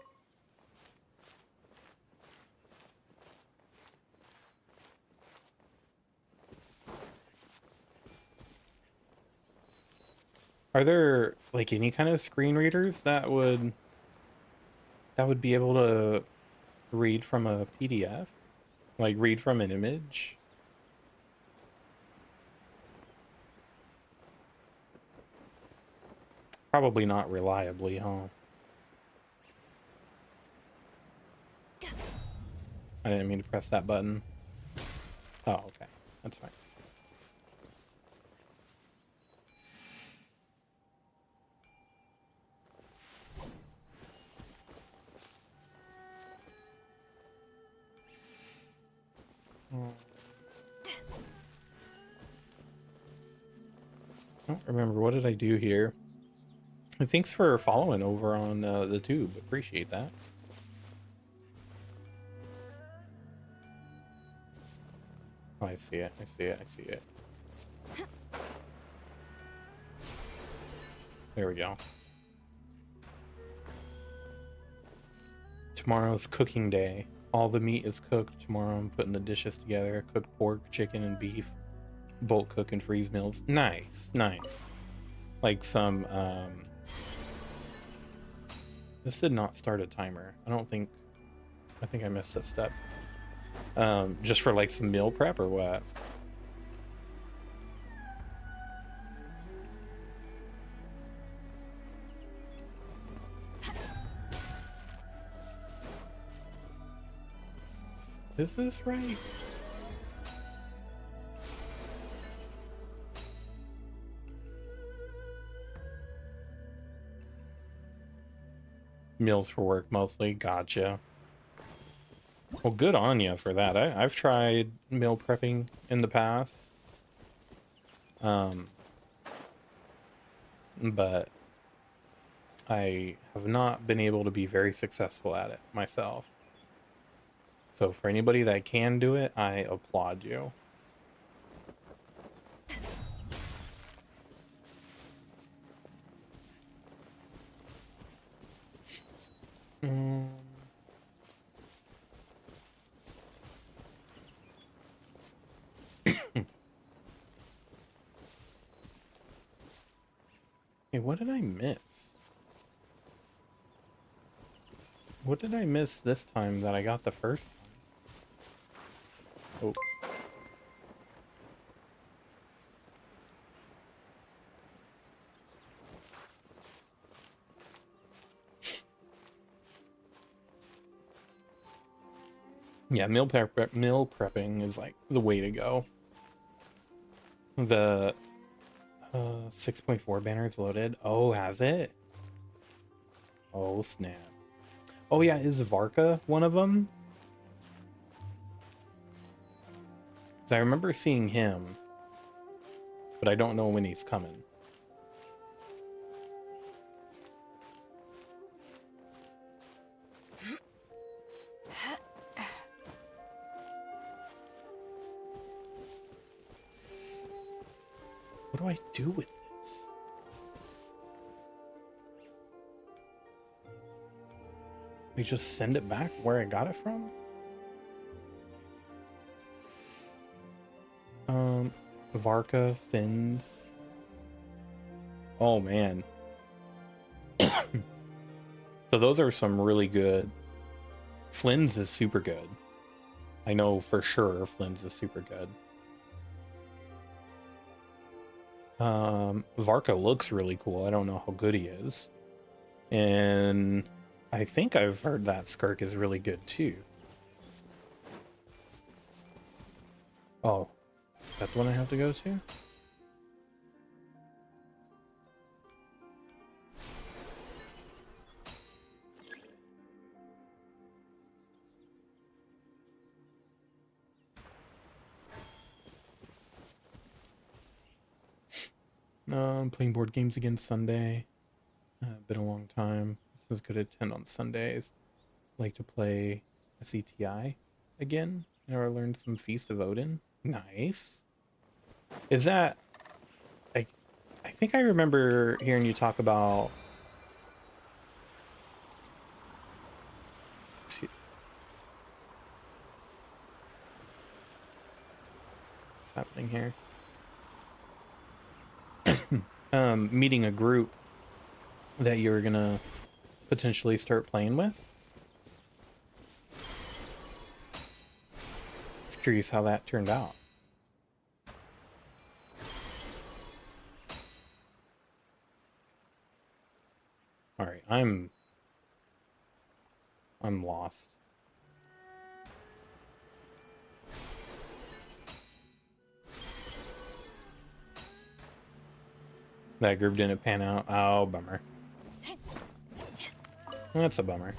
Are there like any kind of screen readers that would be able to read from a PDF? Like read from an image? Probably not reliably, huh? I didn't mean to press that button. Oh, okay. That's fine. I don't remember. What did I do here? And thanks for following over on the tube. Appreciate that. Oh, I see it. I see it. I see it. There we go. Tomorrow's cooking day. All the meat is cooked. Tomorrow I'm putting the dishes together. Cooked pork, chicken, and beef. Bulk cook and freeze meals. Nice. Nice. Like some, this did not start a timer. I think I missed a step. Just for like some meal prep or what? Is this right? Meals for work mostly. Gotcha. Well, good on you for that. I've tried meal prepping in the past. But I have not been able to be very successful at it myself. So for anybody that can do it, I applaud you. Hey, what did I miss? What did I miss this time that I got the first time? Oh. Yeah, meal prepping is like the way to go. The 6.4 banner is loaded. Oh, has it? Oh, snap. Oh, yeah, is Varka one of them? Because I remember seeing him, but I don't know when he's coming. What do I do with this? I just send it back where I got it from? Varka, fins. Oh, man. So those are some really good. Flynn's is super good. I know for sure Flynn's is super good. Varka looks really cool. I don't know how good he is. And I think I've heard that Skirk is really good too. Oh, that's the one I have to go to? Playing board games again Sunday. Been a long time since I could attend on Sundays. Like to play SETI again. Or learn some Feast of Odin. Nice. Is that like? I think I remember hearing you talk about. What's happening here? Meeting a group that you were gonna potentially start playing with. Just curious how that turned out. All right, I'm lost. That group didn't pan out. Oh, bummer. That's a bummer.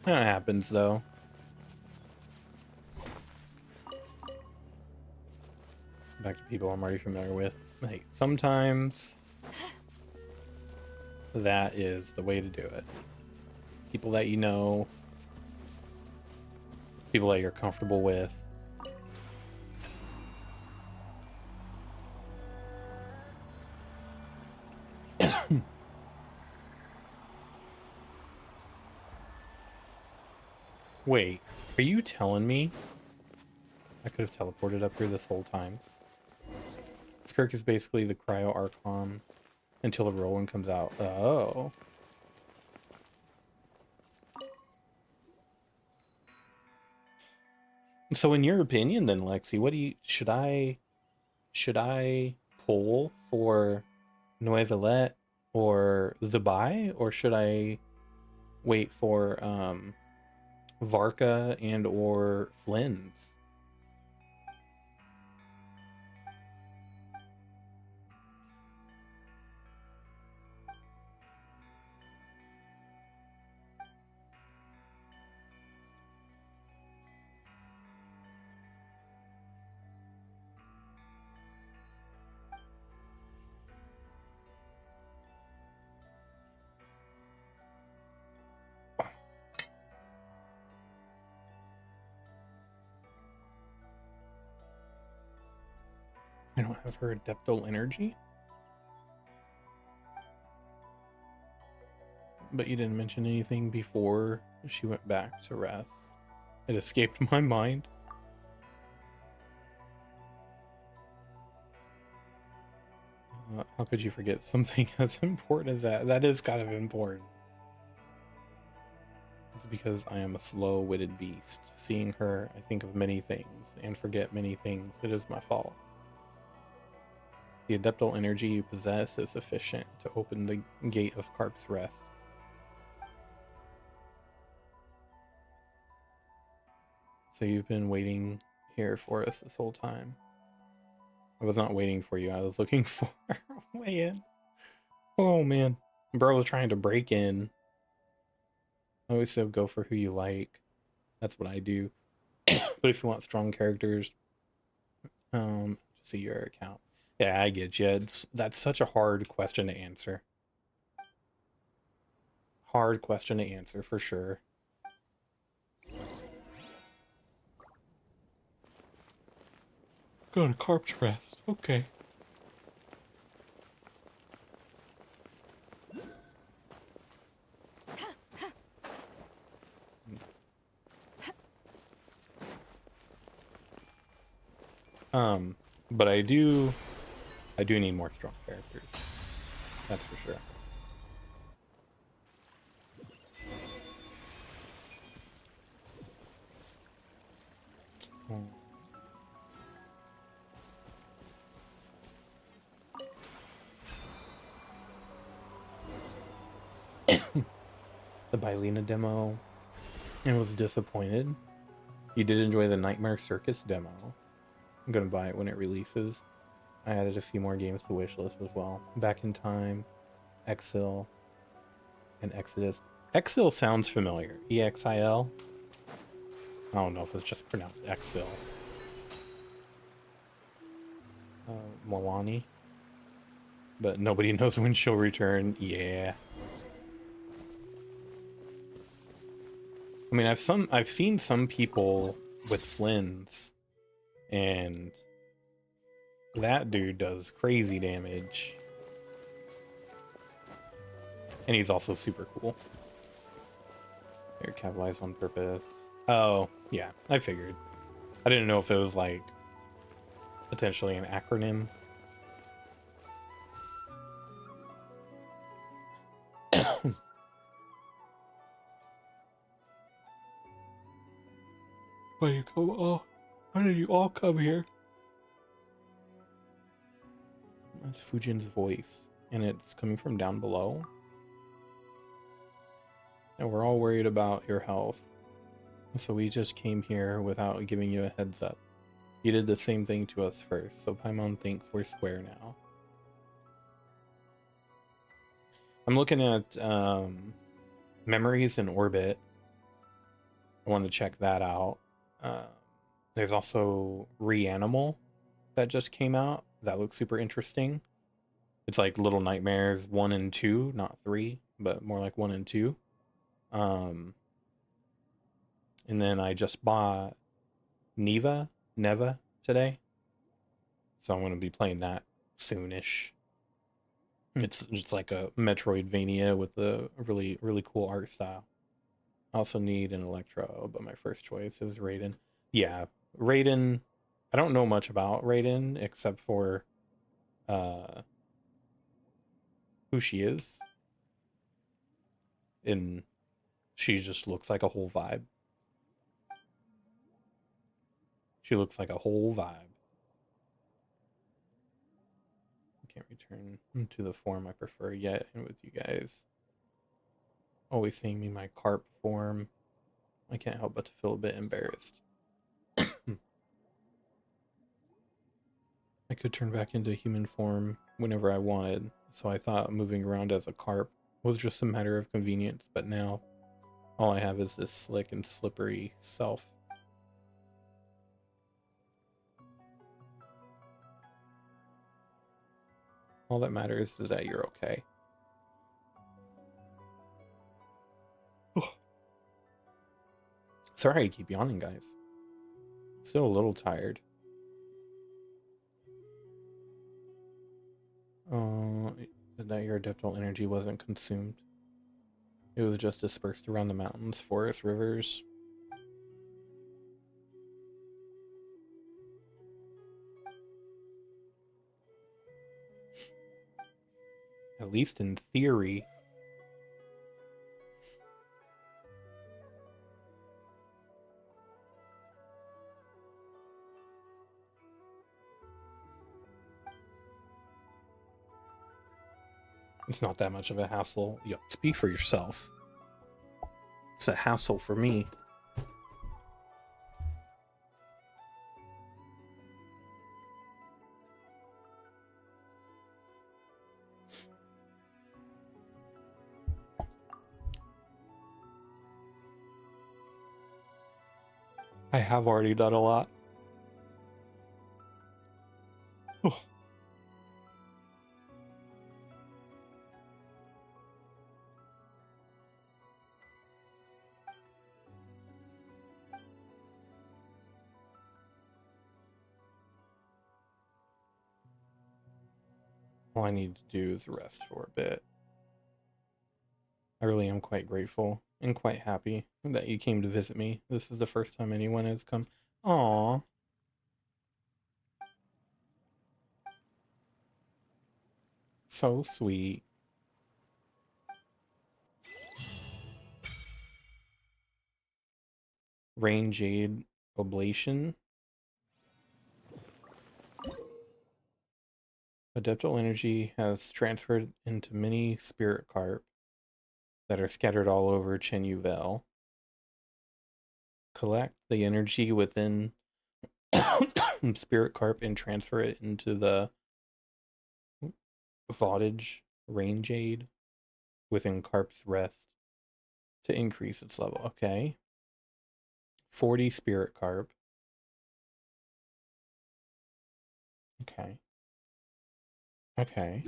That happens, though. Back to people I'm already familiar with. Like, sometimes that is the way to do it. People that you know, people that you're comfortable with. Wait, are you telling me I could have teleported up here this whole time? Skirk is basically the Cryo Archon until the Roland comes out. Oh. So in your opinion then, Lexi, what do you should I pull for Noevelet or Zabai, or should I wait for Varka and or Flynn's? I don't have her Adeptal Energy? But you didn't mention anything before she went back to rest. It escaped my mind. How could you forget something as important as that? That is kind of important. It's because I am a slow-witted beast. Seeing her, I think of many things, and forget many things. It is my fault. The adeptal energy you possess is sufficient to open the gate of Carp's Rest. So you've been waiting here for us this whole time. I was not waiting for you. I was looking for a way in. Oh, man. Bro was trying to break in. I always say go for who you like. That's what I do. But if you want strong characters, see your account. Yeah, I get you. That's such a hard question to answer. Hard question to answer for sure. Go to Carp's Rest. Okay. But I do need more strong characters. That's for sure. The Bylina demo, and was disappointed. You did enjoy the Nightmare Circus demo. I'm gonna buy it when it releases. I added a few more games to wishlist as well. Back in Time, Exil, and Exodus. Exil sounds familiar. EXIL? I don't know if it's just pronounced Exil. Milani. But nobody knows when she'll return. Yeah. I mean, I've seen some people with Flynn's, and that dude does crazy damage. And he's also super cool. They're capitalized on purpose. Oh, yeah, I figured. I didn't know if it was like potentially an acronym. Why you come all? How did you all come here? That's Fujin's voice, and it's coming from down below. And we're all worried about your health, so we just came here without giving you a heads up. You did the same thing to us first, so Paimon thinks we're square now. I'm looking at Memories in Orbit. I want to check that out. There's also Reanimal that just came out. That looks super interesting. It's like Little Nightmares 1 and 2, not 3, but more like 1 and 2. And then I just bought Neva today. So I'm going to be playing that soonish. It's just like a Metroidvania with a really, really cool art style. I also need an Electro, but my first choice is Raiden. Yeah, Raiden. I don't know much about Raiden except for who she is. And she just looks like a whole vibe. She looks like a whole vibe. I can't return to the form I prefer yet and with you guys. Always seeing me my carp form. I can't help but to feel a bit embarrassed. I could turn back into human form whenever I wanted, so I thought moving around as a carp was just a matter of convenience, but now all I have is this slick and slippery self. All that matters is that you're okay. Sorry I keep yawning, guys. Still a little tired. That your adeptal energy wasn't consumed. It was just dispersed around the mountains, forests, rivers. At least in theory. It's not that much of a hassle. Yo, speak for yourself. It's a hassle for me. I have already done a lot. Oh. All I need to do is rest for a bit. I really am quite grateful and quite happy that you came to visit me. This is the first time anyone has come. Aww. So sweet. Rain Jade Oblation. Adeptal energy has transferred into many spirit carp that are scattered all over Chenuvel. Collect the energy within spirit carp and transfer it into the Voltage Rain Jade within Carp's Rest to increase its level. Okay. 40 spirit carp. Okay. Okay.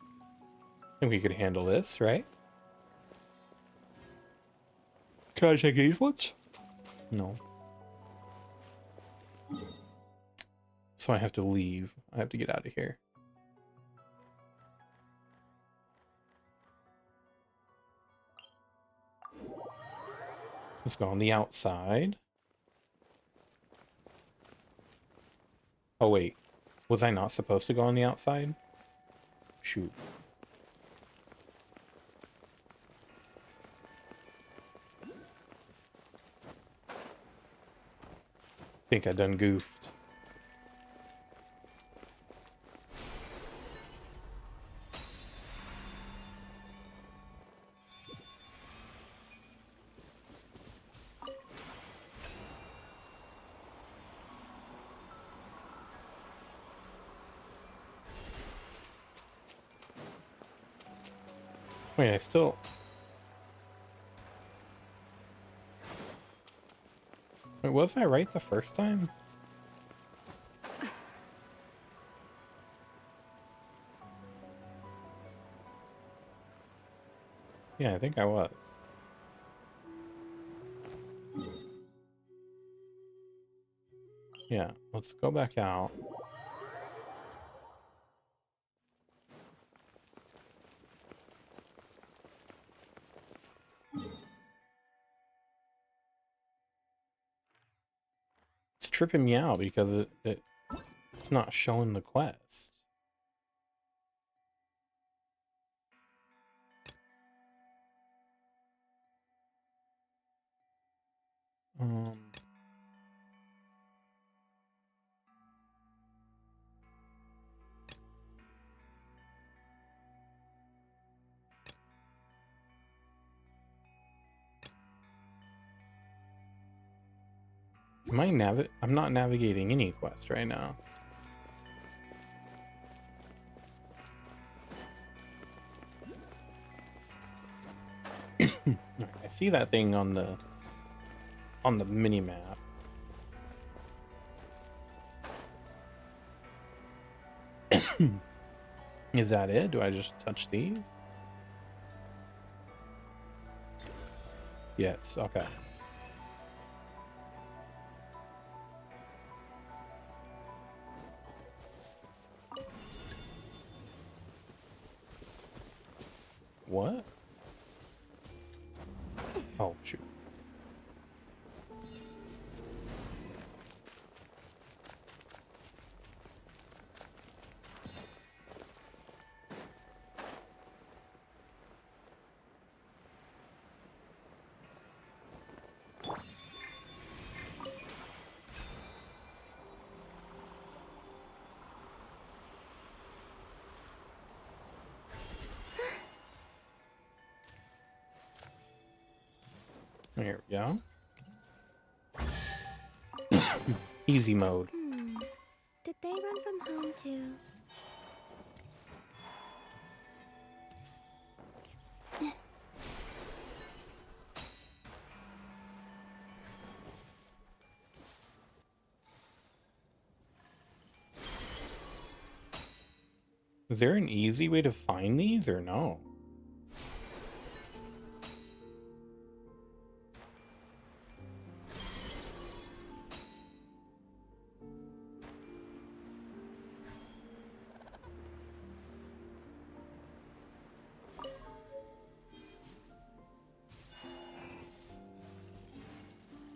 I think we could handle this, right? Can I take these ones? No. So I have to leave. I have to get out of here. Let's go on the outside. Oh, wait. Was I not supposed to go on the outside? Shoot. Think I done goofed. Wait, I still... Wait, was I right the first time? Yeah, I think I was. Yeah, let's go back out. It's tripping me out because it's not showing the quest. Um... Am I I'm not navigating any quest right now. I see that thing on the mini map. Is that it? Do I just touch these? Yes, okay. What? Oh, shoot. There we go. Easy mode. Did they run from home too? Is there an easy way to find these or no?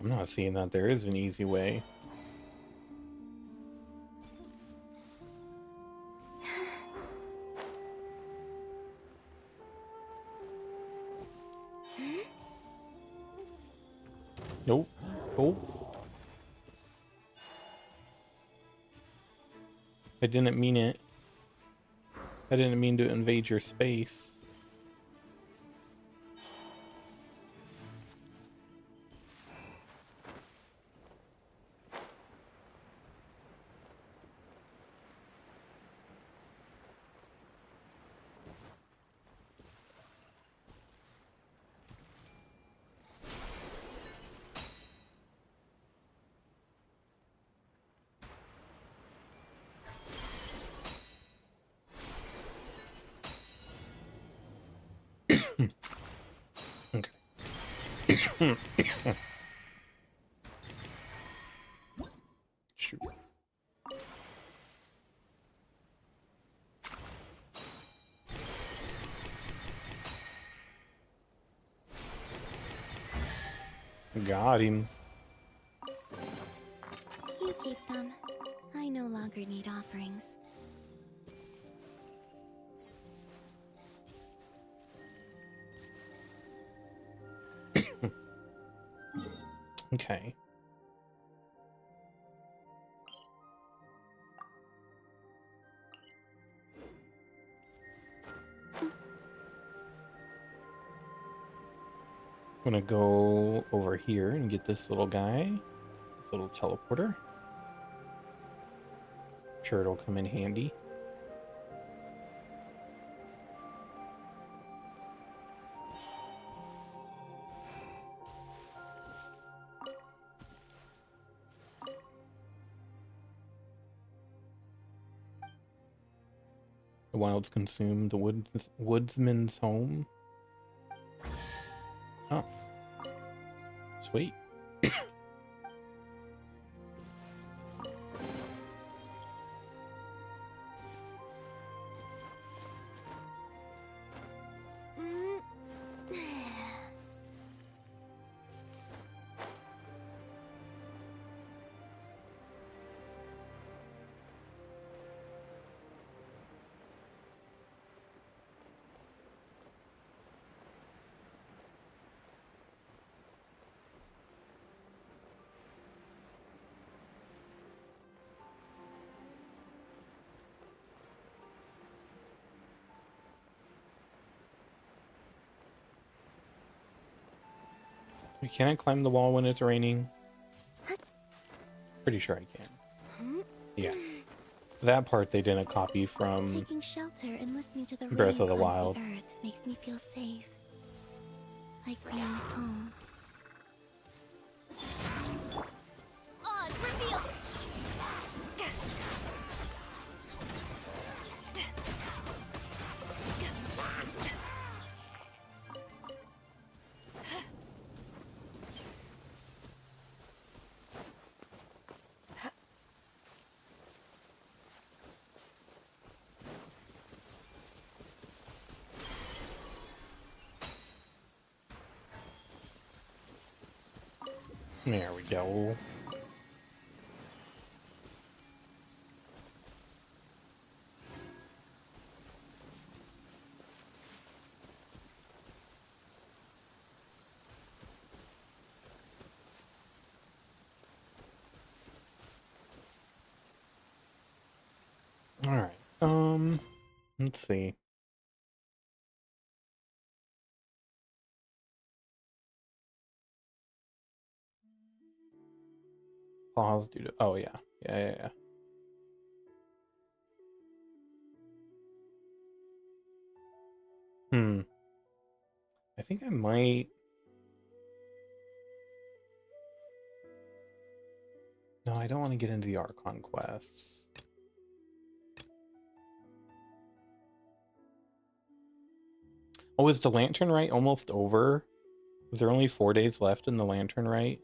I'm not seeing that there is an easy way. Nope. Nope. I didn't mean it. I didn't mean to invade your space. Okay. Shoot. Got him. You keep them. I no longer need offerings. Okay. I'm gonna go over here and get this little guy, this little teleporter. Sure, it'll come in handy. The wilds consume the woodsman's home. Oh, sweet. Can I climb the wall when it's raining? Pretty sure I can. Yeah. That part they didn't copy from Taking shelter and listening to the Breath rain of the cleanse Wild. the earth makes me feel safe. Like being home. Oz, reveal! There we go. All right. Let's see. Pause due to. Oh yeah, yeah. I think I might. No, I don't want to get into the Archon quests. Oh, is the Lantern Rite almost over? Is there only 4 days left in the Lantern Rite?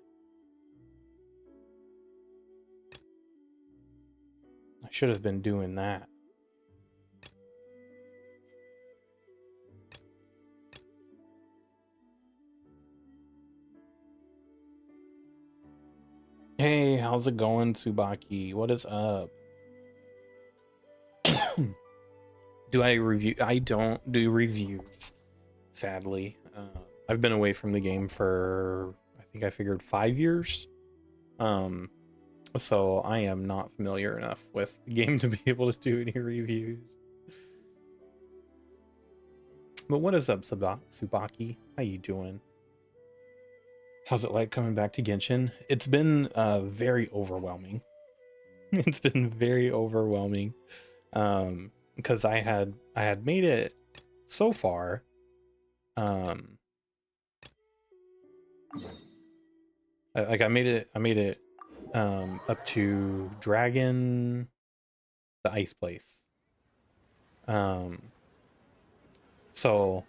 I should have been doing that. Hey, how's it going, Tsubaki? What is up? Do I review? I don't do reviews, sadly. I've been away from the game for, I think I figured 5 years. So I am not familiar enough with the game to be able to do any reviews. But what is up, Tsubaki? How you doing? How's it like coming back to Genshin? It's been very overwhelming. It's been very overwhelming. Because I had made it so far. I made it up to Dragon, the ice place. So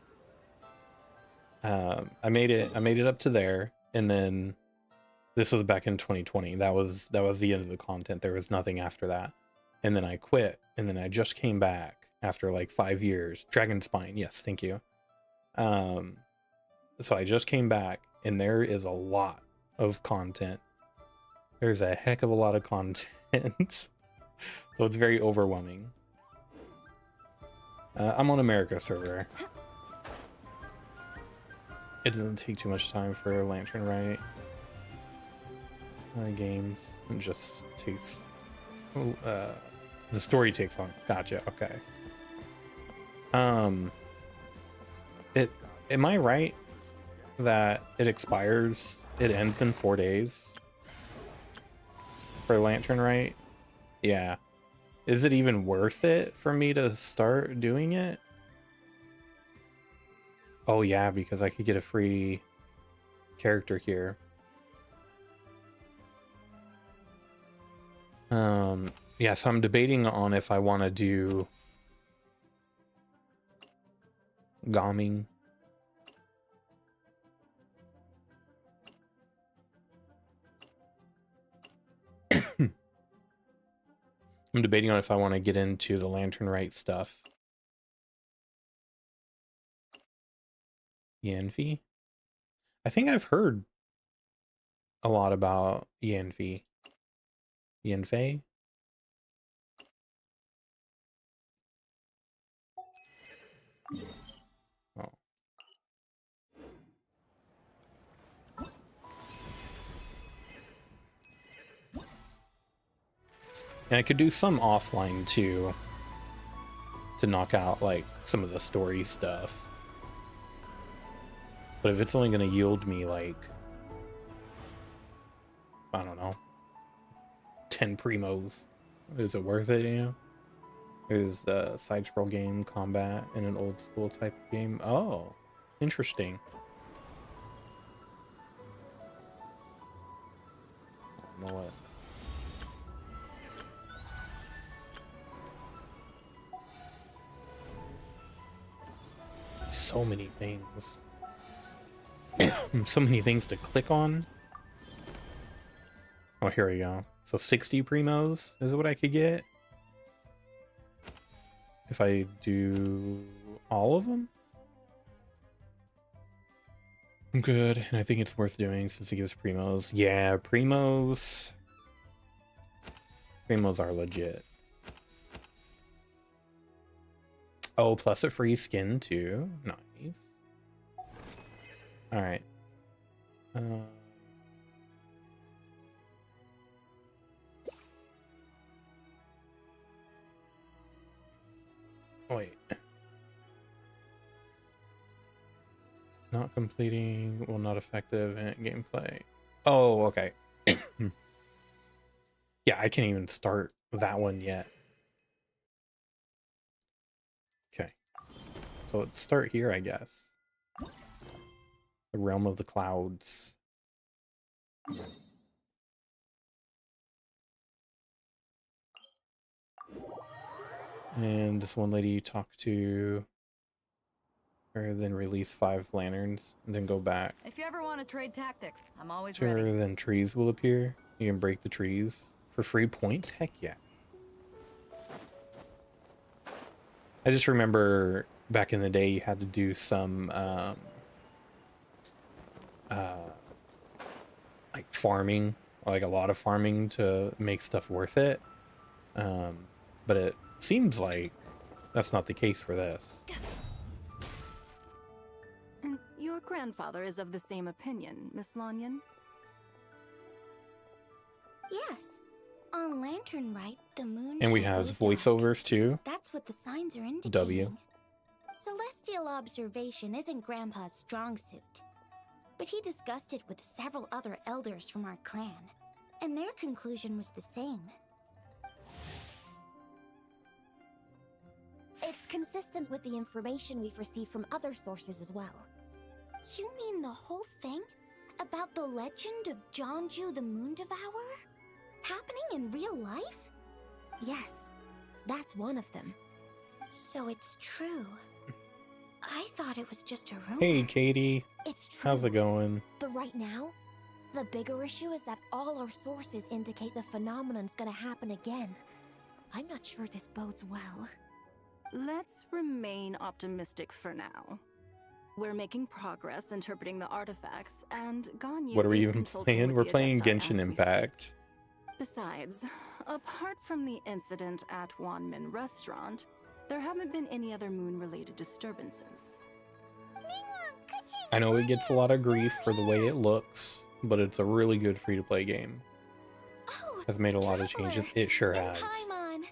I made it up to there, and then this was back in 2020. That was the end of the content. There was nothing after that. And then I quit, and then I just came back after like 5 years. Dragon Spine, yes, thank you. So I just came back, and there is a lot of content. There's a heck of a lot of content. So it's very overwhelming. I'm on America server. It doesn't take too much time for Lantern Rite games. It just takes the story takes long. Gotcha. Okay. Am I right that it expires? It ends in 4 days for Lantern Rite? Yeah. Is it even worth it for me to start doing it? Oh yeah, because I could get a free character here. Yeah, so I'm debating on if I want to do Gaming. I'm debating on if I want to get into the Lantern Rite stuff. Yanfei? I think I've heard a lot about Yanfei. Yanfei? Oh. And I could do some offline too, to knock out like some of the story stuff. But if it's only going to yield me like, I don't know, 10 primos, is it worth it, you know? There's a side-scroll game, combat, and an old school type of game. Oh, interesting. I don't know what. So many things. So many things to click on. Oh, here we go. So 60 primos is what I could get if I do all of them. I'm good, and I think it's worth doing since it gives primos. Yeah, primos are legit. Oh, plus a free skin too. Nice. All right. Wait. Not completing will not effective in gameplay. Oh, okay. Yeah, I can't even start that one yet. Okay. So let's start here, I guess. The Realm of the Clouds. And this one lady you talk to her, then release 5 lanterns, and then go back If you ever want to trade tactics, I'm always to ready. her, then trees will appear. You can break the trees for free points? Heck yeah. I just remember back in the day you had to do some like farming, like a lot of farming to make stuff worth it. But it seems like that's not the case for this. And your grandfather is of the same opinion, Miss Lanyon? Yes. On Lantern Rite, the moon And we shall have go dark. voiceovers too. That's what the signs are indicating. W. Celestial observation isn't Grandpa's strong suit. But he discussed it with several other elders from our clan, and their conclusion was the same. It's consistent with the information we've received from other sources as well. You mean the whole thing? About the legend of Jonju the Moon Devourer? Happening in real life? Yes, that's one of them. So it's true. I thought it was just a rumor. Hey, Katie. It's true. How's it going? But right now, the bigger issue is that all our sources indicate the phenomenon's gonna happen again. I'm not sure this bodes well. Let's remain optimistic for now. We're making progress interpreting the artifacts, and Ganyu What are we is even consulting playing? with We're the playing Adepti Genshin as we Impact. speak. Besides, apart from the incident at Wanmin Restaurant, there haven't been any other moon-related disturbances. I know it gets a lot of grief for the way it looks, but it's a really good free-to-play game. Oh, Has made a lot of Traveler! changes. It sure And has. Paimon.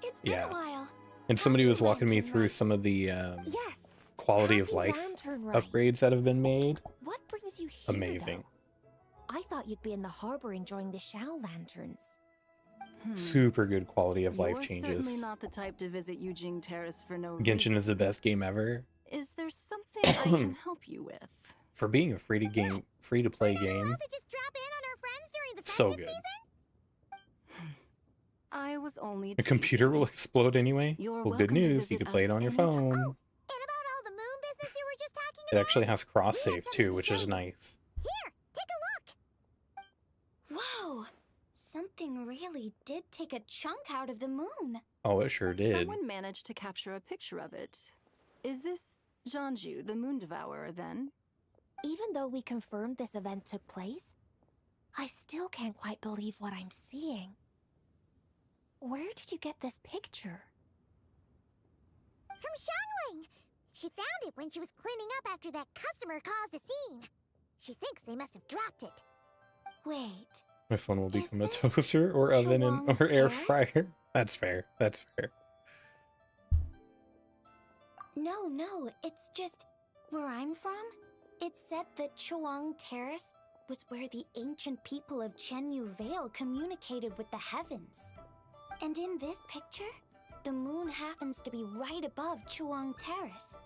It's been Yeah. a while. And somebody was Happy walking me Lantern through Rite. some of the Yes. quality of Happy life Lantern Rite. upgrades that have been made. What brings you here, Amazing. though? I thought you'd be in the harbor enjoying the Shao lanterns. Super good quality of life You're changes. certainly not the type to visit Eugene Terrace for no Genshin reason. is the best game ever. Is there something I can help you with? For being a free-to-play game, just drop in on our friends during the so good. I was only The computer will teasing. explode anyway. You're Well, good welcome to news, you visit can play it us on your anytime. phone. And about all the moon business you were just talking It about? actually has cross-save something too, to which is say. nice. Here, take a look. Whoa, something really did take a chunk out of the moon. Oh, it sure did. Someone managed to capture a picture of it. Is this Janju, the Moon Devourer, then? Even though we confirmed this event took place, I still can't quite believe what I'm seeing. Where did you get this picture? From Xiangling. She found it when she was cleaning up after that customer caused a scene. She thinks they must have dropped it. Wait, My phone will Is become a this toaster or oven and Chuang or air Terrace? fryer. That's fair. That's fair. no, it's just where I'm from. It said that Chuang Terrace was where the ancient people of Chenyu Vale communicated with the heavens. And in this picture, the moon happens to be right above Chuang Terrace.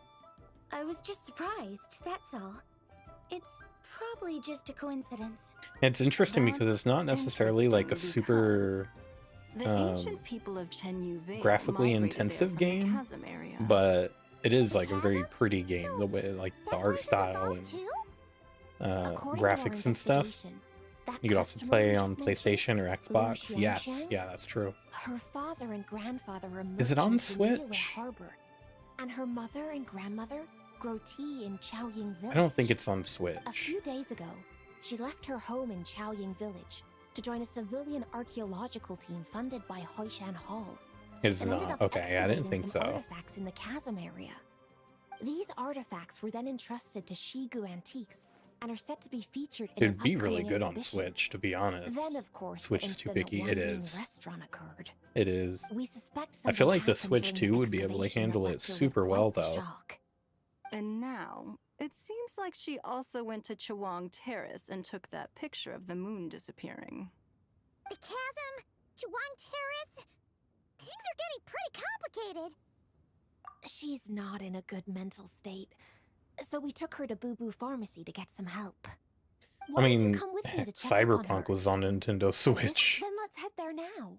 I was just surprised, that's all. It's probably just a coincidence. It's interesting because That's it's not necessarily like a interesting super The ancient people of Chenyu Vale graphically migrated intensive there from the game, chasm area. but it is like a very pretty game. The way, like the That art place is style evolved and too? According to our graphics and stuff. investigation, that You could also customer play you on just mentioned, PlayStation or Xbox. Yeah, Xianxiang? yeah, that's true. her father and grandfather are Is it on merchants in Liyue Switch? Harbor, and her mother and grandmother grow tea in Chaoying Village. I don't think it's on A Switch. few days ago, she left her home in Chaoying Village to join a civilian archaeological team funded by Hoishan Hall. It's and ended not. up Okay, I didn't excavating think some so. artifacts in the chasm area. These artifacts were then entrusted to Shigu Antiques and are set to be featured in It'd an be really upcoming good on exhibition. Switch, to be honest. Then, of course, Switch the is too incident picky. at It Wanmin is. Restaurant occurred. It is. We suspect I feel something like the happened Switch during 2 the would be able to excavation handle that it left her with super well, quite the though. shock. And now, it seems like she also went to Chuang Terrace and took that picture of the moon disappearing. The chasm? Chuang Terrace? Things are getting pretty complicated. She's not in a good mental state, so we took her to Boo Boo Pharmacy to get some help. I Why don't you mean, come with me to check up on her? Cyberpunk was on Nintendo Goodness, Switch. then let's head there now.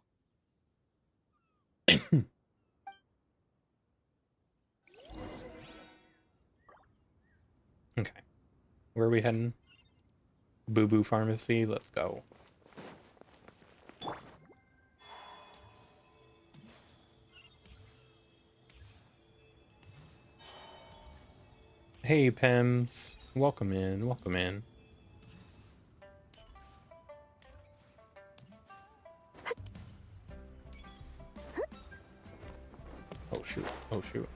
Okay. Where are we heading? Boo Boo Pharmacy? Let's go. Hey, Pems. Welcome in. Welcome in. Oh, shoot. Oh, shoot.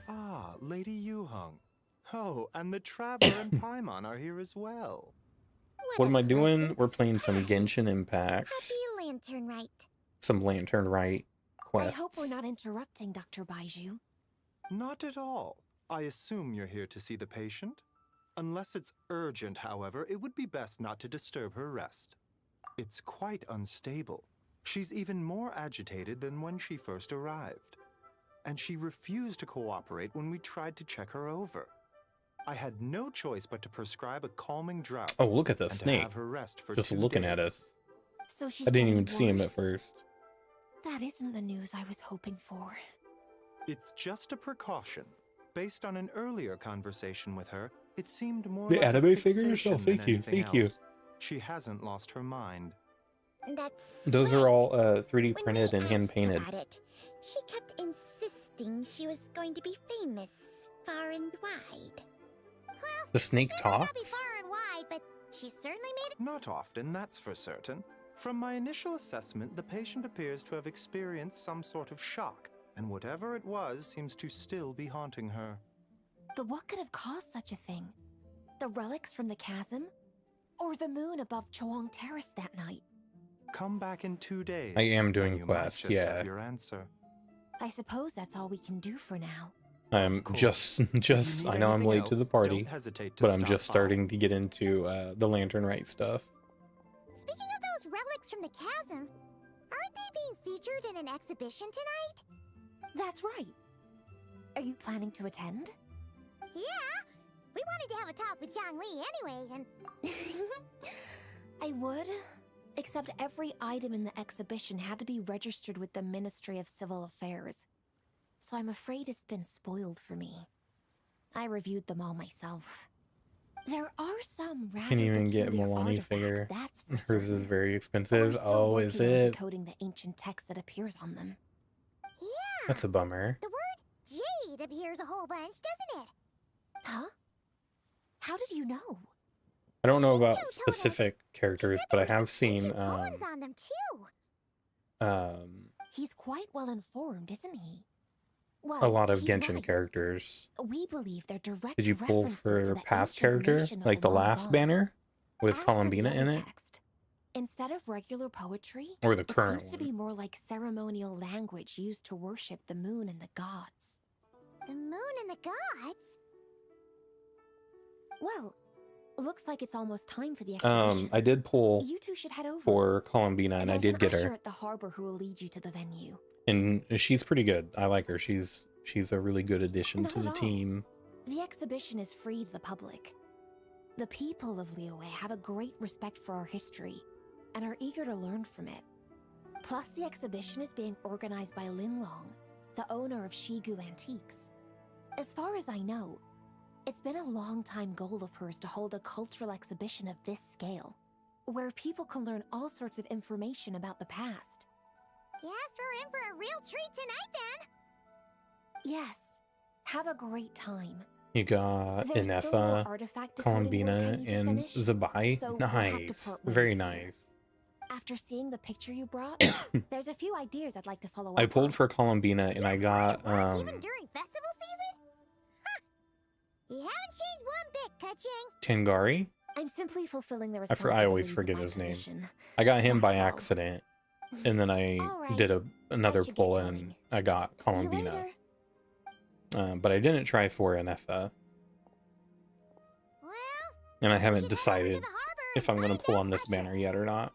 Ah, Lady Yu-hung. Oh, and the Traveler and Paimon are here as well. What a am I doing? pleasant We're playing some surprise. Genshin Impact. Happy Lantern Rite. Some Lantern Right quests. I hope we're not interrupting, Dr. Baiju. Not at all. I assume you're here to see the patient? Unless it's urgent, however, it would be best not to disturb her rest. It's quite unstable. She's even more agitated than when she first arrived. And she refused to cooperate when we tried to check her over. I had no choice but to prescribe a calming draught. Oh, look at the and to snake. have her rest for Just 2 looking days. at us. So she's I didn't getting even see him at worse? first. That isn't the news I was hoping for. It's just a precaution. Based on an earlier conversation with her, it seemed more The like a anime figures? fixation Oh, than thank you, anything thank you. else. She hasn't lost her mind. That's Those are right. all 3D When printed we and hand asked painted. about it, she kept insisting she was going to be famous far and wide. Well, The snake it might not be talks? far and wide, but she certainly made it. Not often, that's for certain. From my initial assessment, the patient appears to have experienced some sort of shock, and whatever it was seems to still be haunting her. But what could have caused such a thing? The relics from the chasm? Or the moon above Chuang Terrace that night? Come back in 2 days. I am and doing you might quests, just yeah. have your answer. I suppose that's all we can do for now. I'm Of course. just, If you need I know I'm anything late to the else, party, don't hesitate to but I'm stop just by. starting to get into the Lantern Right stuff. Speaking of those relics from the chasm, aren't they being featured in an exhibition tonight? That's right. Are you planning to attend? Yeah, we wanted to have a talk with Zhang Li anyway, and I would, except every item in the exhibition had to be registered with the Ministry of Civil Affairs. So I'm afraid it's been spoiled for me. I reviewed them all myself. There are some rather Can't even get peculiar Milani artifacts, figure. that's for Hers is certain. very But we're expensive. still Oh, is working on it? decoding the ancient text that appears on them. yeah, That's a bummer. the word jade appears a whole bunch, doesn't it? Huh? How did you know? I don't know Shinjo about told us. specific He characters, said but I there were have some seen ancient poems on them too. He's quite well informed, isn't he? Well, a lot of he's Genshin right. characters. We believe they're direct Did you pull references for to the past ancient character, nation of like the long last gone. banner with As for the Columbina in other it, text, instead of regular poetry, or the it current seems to one? be more like ceremonial language used to worship the moon and the gods. The moon and the gods? Well, looks like it's almost time for the exhibition. I did pull You two should head over. for Columbina, and I There's did an get usher her, at the harbor who will lead you to the venue. and she's pretty good. I like her. She's a really good addition Not to at the all. team. The exhibition is free to the public. The people of Liyue have a great respect for our history and are eager to learn from it. Plus, the exhibition is being organized by Linlong, the owner of Shigu Antiques. As far as I know, it's been a long-time goal of hers to hold a cultural exhibition of this scale, where people can learn all sorts of information about the past. Guess we're in for a real treat tonight then. Yes, have a great time. You got There's still more Inefa, artifact decoding work I Columbina, need to and finish, Zabai. so we'll have to Nice, part ways very here. nice. After seeing the picture you brought, there's a few ideas I'd like to follow up I pulled on. for Columbina, and I got Even during festival season? Huh. You haven't changed one bit, Ka-ching. Tengari. I'm simply fulfilling the I always responsibilities of forget my his name. position. I got him by That's all. accident, and then I All right. did another should get pull, going. and I got See you Columbina. later. but I didn't try for an FA, Well, and I you haven't should head over to decided the harbor if and I'm gonna find pull that on this Gacha. banner yet or not.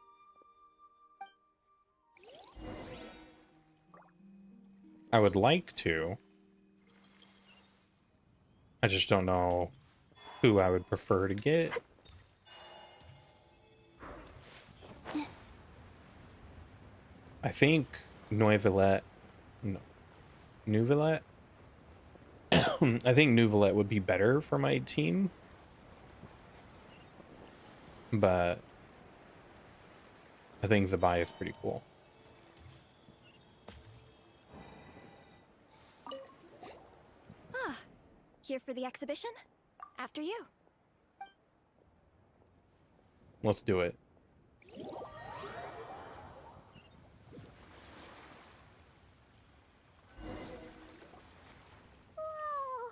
I would like to. I just don't know who I would prefer to get. I think Nouvellette. No. Nouvellette? I think Nouvellette would be better for my team. But I think Zabai is pretty cool. Ah, here for the exhibition? After you. Let's do it. Whoa!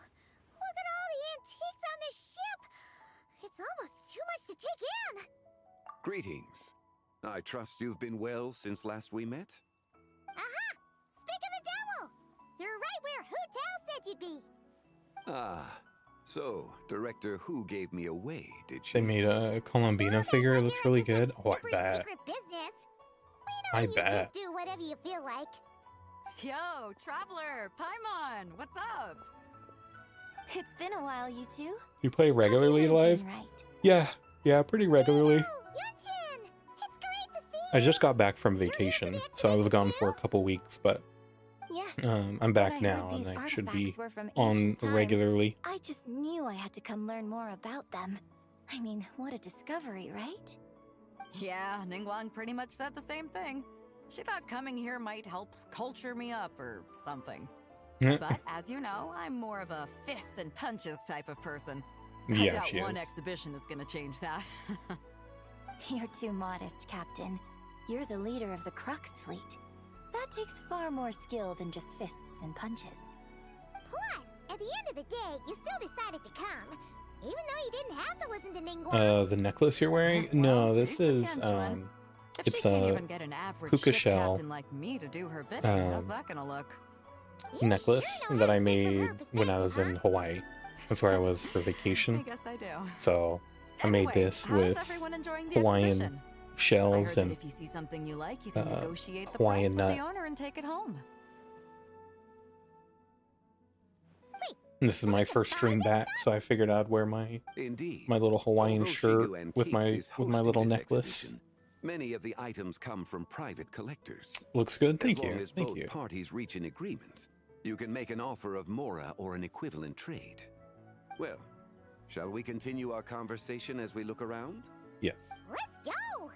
Look at all the antiques on this ship! It's almost too much to take in! Greetings. I trust you've been well since last we met? Aha! Speak of the devil! You're right where Hu Tao said you'd be! Ah, so Director Hu gave me away, did she? They made a Columbina figure. It looks really good. Oh, I bet. Secret business. We know I you bet. just do whatever you feel like. Yo, Traveler, Paimon, what's up? It's been a while, you two. You play regularly Hope you're live? doing right. Yeah, pretty regularly. Oh, Yunchin! It's great to see I you! just got back from vacation, so I was gone for a couple weeks, but Yes. I'm when back I now, heard these and I should be artifacts were from on ancient times, regularly. I just knew I had to come learn more about them. I mean, what a discovery, right? Yeah, Ningguang pretty much said the same thing. She thought coming here might help culture me up or something. But as you know, I'm more of a fists and punches type of person. I Yeah, doubt she one is. exhibition is gonna change that. You're too modest, Captain. You're the leader of the Crux fleet. That takes far more skill than just fists and punches. Plus, at the end of the day, you still decided to come. Even though you didn't have to listen to Ningguang. The necklace you're wearing? No, Well, this she's the is Tianquan. If it's she can't a even get an average puka ship shell, captain like me to do her bidding, how's that gonna look? You necklace sure know that how I to think from her made when I was perspective, in huh? Hawaii. That's where I was for I vacation. guess I do. So I made Anyway, this how's with everyone enjoying the Hawaiian exhibition? I heard shells that and if you see something you like, you can negotiate the Hawaiian price with nut. the owner and take it home. this is my first stream back, so I figured I'd wear my Indeed. little Hawaiian Although shirt Shigu with my Antiques is hosting little this necklace. exhibition, many of the items come from private collectors. Looks good. Thank as long you. as Thank both you. parties reach an agreement, you can make an offer of mora or an equivalent trade. Well, shall we continue our conversation as we look around? Yes. Let's go!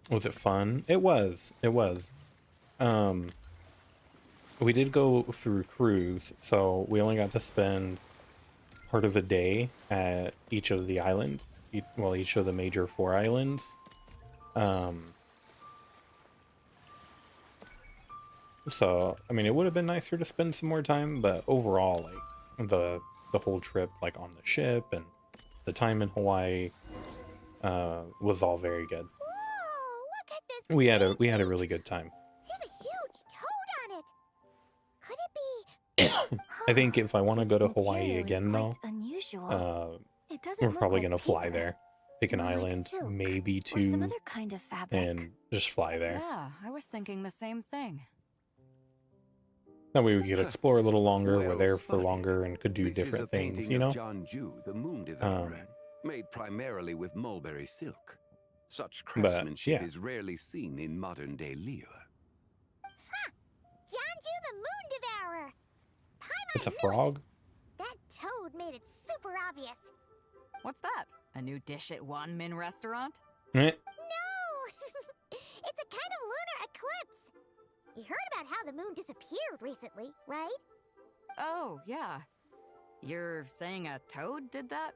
Was it fun? It was. It was. We did go through cruise, so we only got to spend part of the day at each of the islands. Each of the major 4 islands. So, I mean, it would have been nicer to spend some more time, but overall, like, the whole trip, like, on the ship and the time in Hawaii, was all very good. Whoa! Look at this! We had a really good time. There's a huge toad on it! Could it be... I think if I want to This go to Hawaii material is again, though, quite unusual. It doesn't we're look probably like gonna fly paper, there, pick an more like island, silk maybe or some 2, other kind of fabric. and just fly there. Yeah, I was thinking the same thing. That way we could explore a little longer. We're Well there for spotted. longer and could do This is a different things, painting you know? of John Ju, the Moon Devourer, made primarily with mulberry silk. Such But, craftsmanship yeah. is rarely seen in modern-day Liyue. Janju the Moon Devourer! Paimon It's a knew it. frog? That toad made it super obvious. What's that? A new dish at Wanmin restaurant? Eh, No! It's a kind of lunar eclipse. You heard about how the moon disappeared recently, right? Oh, yeah. You're saying a toad did that?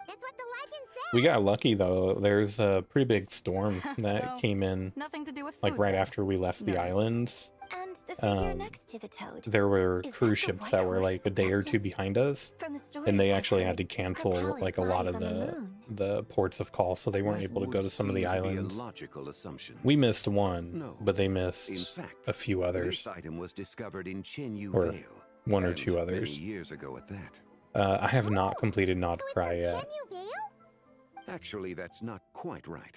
That's what the legend says. We got lucky, though. There's a pretty big storm that So, came in, Nothing to do with food like, right then. after we left the No. islands. And And the figure next to the toad. there were Is cruise that the ships white that were horse like a the day or two cactus? behind us, From the stories and they I've actually had heard, to her cancel palace like a lot lies of on the moon. the ports of call, so they weren't That able to go would to some of the seem to be a islands. logical assumption. We missed one, No. but they In missed fact, a few others, this item was discovered in Chenyu or Vale. one or and two many others. years ago at that. I have not completed Nod So it's Cry from yet. Shenyu Vale? Actually, that's not quite right.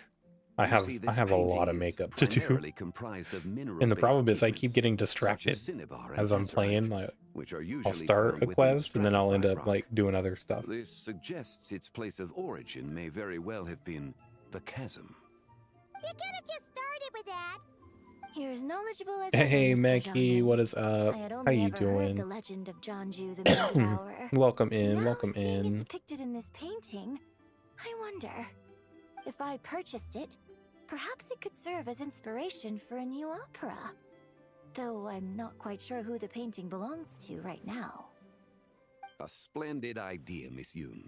I You see, have this a lot of painting is makeup to do, primarily comprised of and the mineral-based problem is I keep pigments, getting such distracted as cinnabar and as I'm azurite, playing. Like, which are I'll usually start found a within quest and then I'll end up stratified like rock. doing other stuff. This suggests its place of origin may very well have been the chasm. You could have just started with that. You're as knowledgeable as Hey ever, Mr. Maggie, Zhongli. what is I up? had How only you ever heard the doing? legend of Jonju the Moon Devourer. Welcome in, Now, welcome seeing it in. depicted in this painting, I wonder if I purchased it, perhaps it could serve as inspiration for a new opera. Though I'm not quite sure who the painting belongs to right now. A splendid idea, Miss Yoon.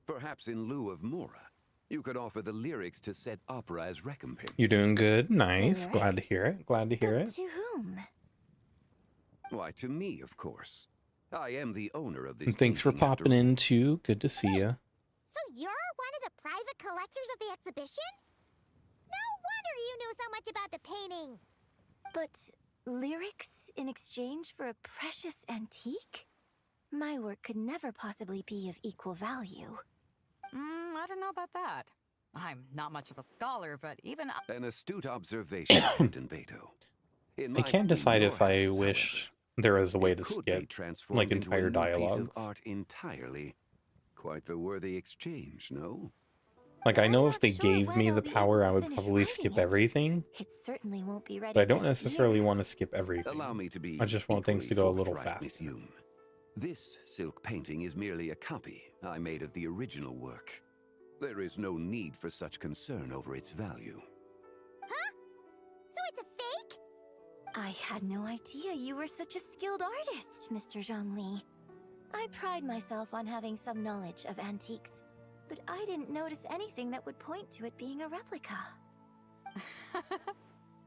Perhaps in lieu of Mora, you could offer the lyrics to said opera as recompense. You're doing good, nice. Glad to Lyrics? hear it. Glad to hear But it. to whom? Why, to me, of course. I am the owner of this And thanks for painting, after popping all. in too. Good to see you. So you're one of the private collectors of the exhibition? No wonder you knew so much about the painting. But lyrics in exchange for a precious antique? My work could never possibly be of equal value. I don't know about that. I'm not much of a scholar, but even An astute observation, Captain Beto. It I might can't be decide your if I hands, wish however. there was a way It to could be skip transformed like into a entire new piece of dialogues. art entirely. Quite the worthy exchange, no? Like I I'm know if not they sure gave when me I'll the be able power, to I would finish probably writing skip it. everything, It certainly won't be ready but I don't this necessarily year. want to skip everything. Allow me to be I just want things to go a little forthright, Miss faster. Yoon. This silk painting is merely a copy I made of the original work. There is no need for such concern over its value. So it's a fake? I had no idea you were such a skilled artist, Mr. Zhongli. I pride myself on having some knowledge of antiques, but I didn't notice anything that would point to it being a replica.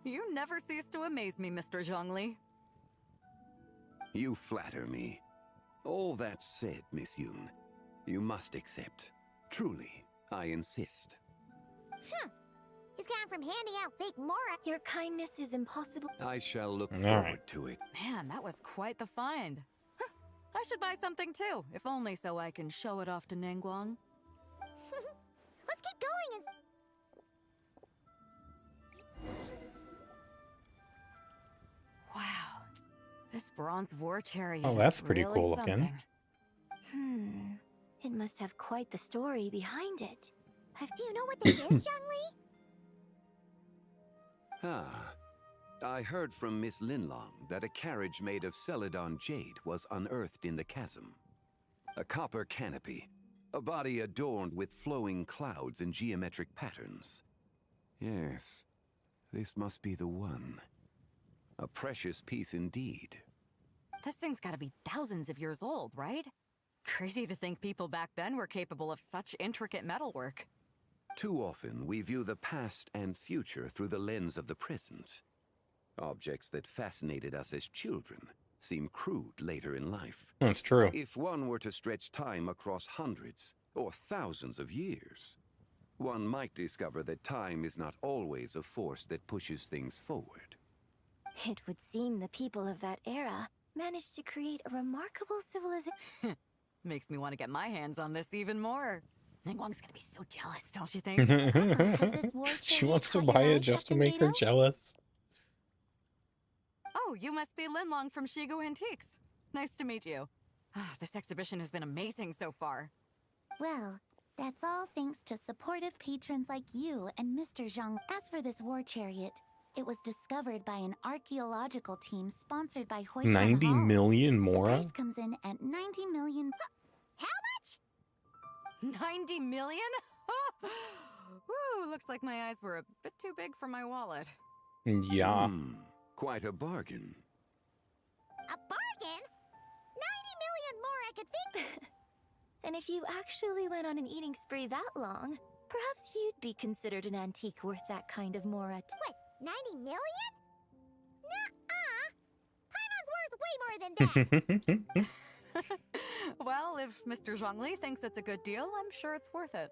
you never cease to amaze me, Mr. Zhongli. You flatter me. All that said, Miss Yoon, you must accept. Truly, I insist. He's gone from handing out fake Mora. Your kindness is impossible. I shall look All forward right. to it. Man, that was quite the find. Huh, I should buy something too, if only so I can show it off to Ningguang. Let's keep going and... Wow, this bronze war chariot Oh, is that's pretty really cool looking. something. It must have quite the story behind it. Do you know what this is, Zhongli? Ah, I heard from Miss Linlong that a carriage made of Celadon jade was unearthed in the chasm. A copper canopy, a body adorned with flowing clouds and geometric patterns. Yes, this must be the one. A precious piece indeed. This thing's gotta be thousands of years old, right? Crazy to think people back then were capable of such intricate metalwork. Too often, we view the past and future through the lens of the present. Objects that fascinated us as children seem crude later in life. That's true. If one were to stretch time across hundreds or thousands of years, one might discover that time is not always a force that pushes things forward. It would seem the people of that era managed to create a remarkable civilization. Makes me want to get my hands on this even more. Ningguang's gonna be so jealous, don't you think? war She chariot wants to caught your buy eye, it just to Captain make her Beto? jealous. Oh, you must be Linlong from Shigu Antiques. Nice to meet you. This exhibition has been amazing so far. Well, that's all thanks to supportive patrons like you and Mr. Zhang. As for this war chariot, it was discovered by an archaeological team sponsored by Hoishan 90 Hall. million The Mora? price comes in at 90 million. How much? 90 million? Woo, looks like my eyes were a bit too big for my wallet. Yeah. Quite a bargain. A bargain? 90 million more I could think. And if you actually went on an eating spree that long, perhaps you'd be considered an antique worth that kind of Mora. What, 90 million? Nuh-uh. way more than that. Well, if Mr. Zhongli thinks it's a good deal, I'm sure it's worth it.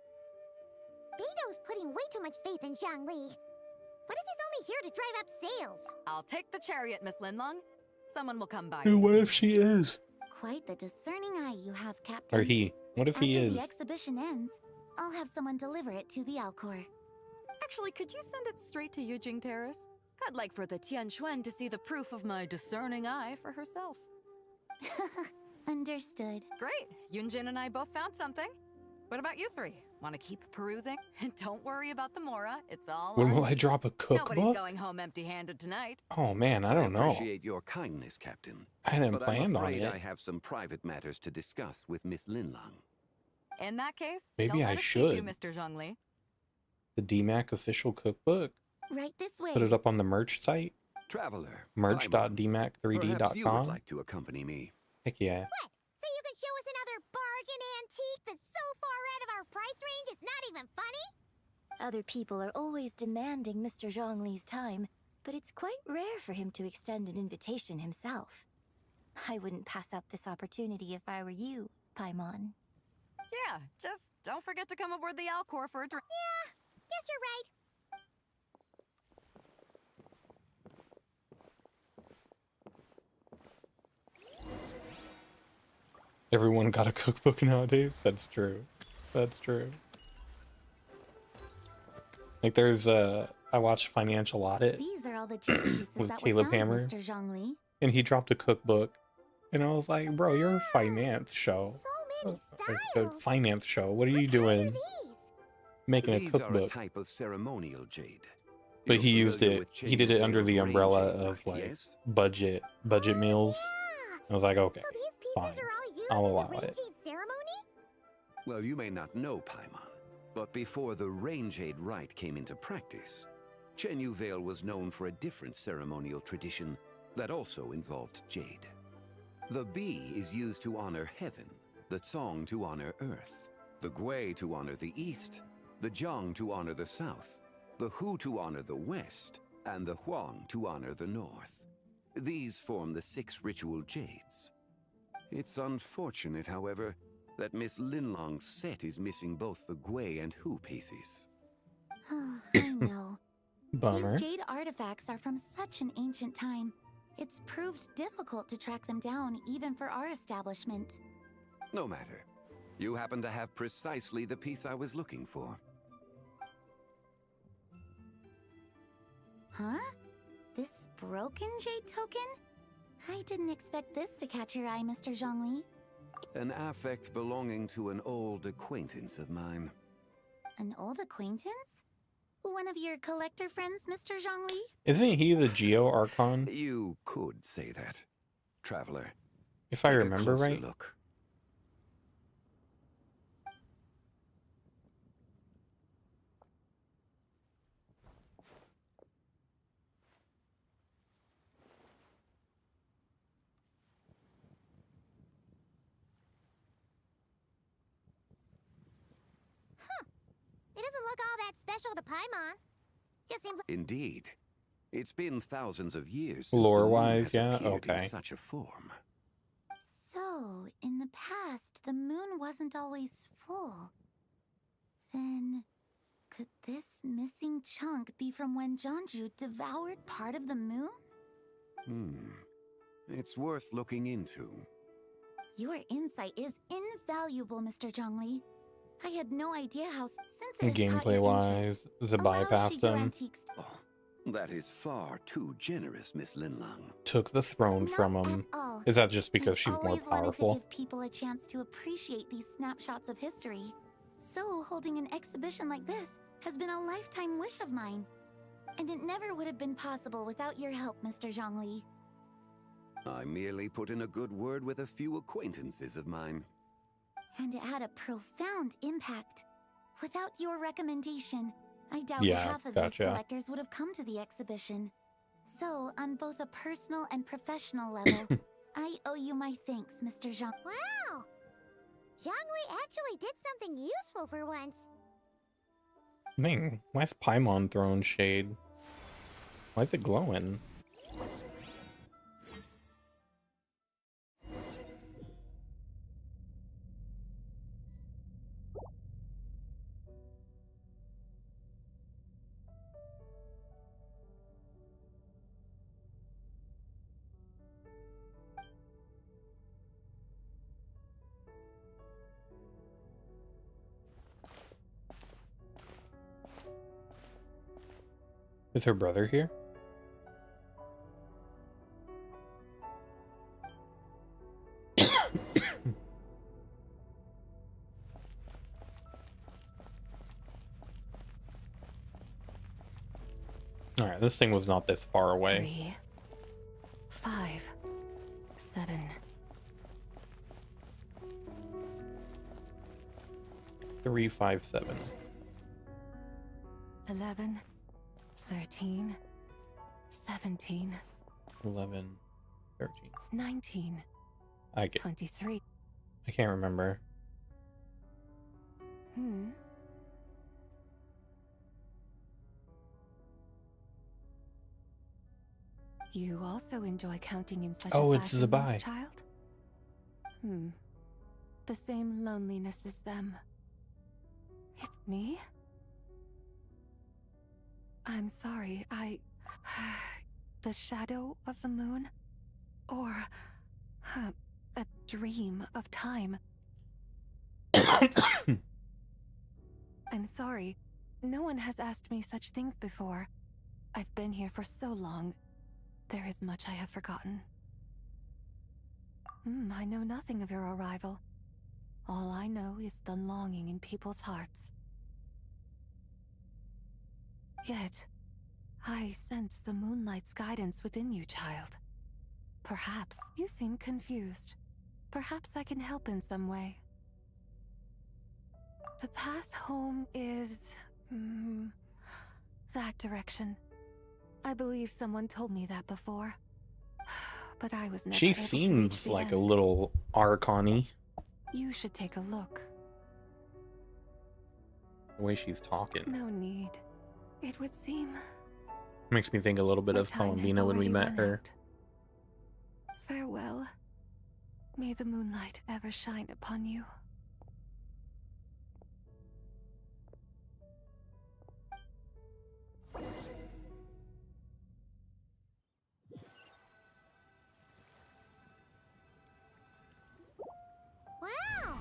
Beto's putting way too much faith in Zhongli. What if he's only here to drive up sales? I'll take the chariot, Miss Linlong. Someone will come by. What if she is? Quite the discerning eye you have, Captain. Or he? What if he After is? the exhibition ends, I'll have someone deliver it to the Alcor. Actually, could you send it straight to Yujing Terrace? I'd like for the Tianquan to see the proof of my discerning eye for herself. Understood. Great. Yunjin and I both found something. What about you three? Want to keep perusing? And don't worry about the Mora. It's all When on will I me. drop a Nobody's cookbook? going home empty-handed tonight. Oh man, I don't know. Appreciate your kindness, Captain. I hadn't But I'm planned on afraid it. I have some private matters to discuss with Miss Linlong. In that case, Maybe don't I let us keep you, should. Mr. Zhongli. The DMAC official cookbook. Right this way. Put it up on the merch site. Traveler, Merch.dmac3d.com. perhaps you would like to accompany me. Heck yeah. What? So you can show us another bargain antique that's so far out of our price range it's not even funny? Other people are always demanding Mr. Zhongli's time, but it's quite rare for him to extend an invitation himself. I wouldn't pass up this opportunity if I were you, Paimon. Yeah, just don't forget to come aboard the Alcor for a drink. Yeah, guess you're right. Everyone got a cookbook nowadays. That's true. That's true. Like there's I watched Financial Audit These are all the jade pieces with that Caleb were found, Hammer. Mr. Zhongli. and he dropped a cookbook. And I was like, bro, you're a finance show. So many A styles. finance show. What are you What kind are doing these? making a These are a cookbook? type of ceremonial jade. But You're he used familiar it, with he did it under Chenyu the Veil's umbrella range jade, of like yes? budget meals. Yeah. I was like, okay, So these pieces fine. are all used I'll in allow the it. Ring-Jade ceremony? Well, you may not know Paimon, but before the rain jade rite came into practice, Chenyu Veil was known for a different ceremonial tradition that also involved jade. The bee is used to honor heaven, the Tsong to honor earth, the Gui to honor the east, the Jiang to honor the south, the Hu to honor the west, and the Huang to honor the north. These form the 6 ritual jades. It's unfortunate, however, that Miss Linlong's set is missing both the Gui and Hu pieces. I know. Bummer. These jade artifacts are from such an ancient time. It's proved difficult to track them down, even for our establishment. No matter. You happen to have precisely the piece I was looking for. Huh? This broken jade token? I didn't expect this to catch your eye, Mr. Zhongli. An affect belonging to an old acquaintance of mine. An old acquaintance? One of your collector friends, Mr. Zhongli? Isn't he the Geo Archon? You could say that, Traveler. If I Take a remember closer right. Look. It doesn't look all that special to Paimon. Just seems like Indeed. It's been thousands of years since the moon Lore-wise, has yeah, appeared okay. in such a form. So, in the past, the moon wasn't always full. Then, could this missing chunk be from when Jeonju devoured part of the moon? It's worth looking into. Your insight is invaluable, Mr. Zhongli. I had no idea how since it has caught Gameplay your wise, interest. Zabai Allow passed Shigeru him. Antiques- Oh, that is far too generous, Miss Linlong. Took the throne Not from at him. all. Is that just because I've she's more always wanted powerful? to give people a chance to appreciate these snapshots of history. So, holding an exhibition like this has been a lifetime wish of mine. And it never would have been possible without your help, Mr. Zhongli. I merely put in a good word with a few acquaintances of mine. And it had a profound impact. Without your recommendation, I doubt Yeah, half of these gotcha. collectors would have come to the exhibition. So, on both a personal and professional level, I owe you my thanks, Mr. Zhang. wow! Zhongli actually did something useful for once. Dang, why's Paimon throwing shade? Why is it glowing? Is her brother here? Alright, this thing was not this far away. 3, 5, 7. 3, 5, 7. 11, 13, 17, 11, 13. 19, I get. 23. I can't remember. You also enjoy counting in such Oh, a it's fashion, Zabai. lost child? The same loneliness as them. It's me? I'm sorry, the shadow of the moon? Or a dream of time? I'm sorry. No one has asked me such things before. I've been here for so long. There is much I have forgotten. I know nothing of your arrival. All I know is the longing in people's hearts. Yet, I sense the moonlight's guidance within you, child. Perhaps you seem confused. Perhaps I can help in some way. The path home is... that direction. I believe someone told me that before. But I was never She able to reach seems the like a end. little Archon-y. You should take a look. The way she's talking. No need. It would seem Makes me think a little bit my of time has Columbina when we already met run her. out. Farewell. May the moonlight ever shine upon you. Wow!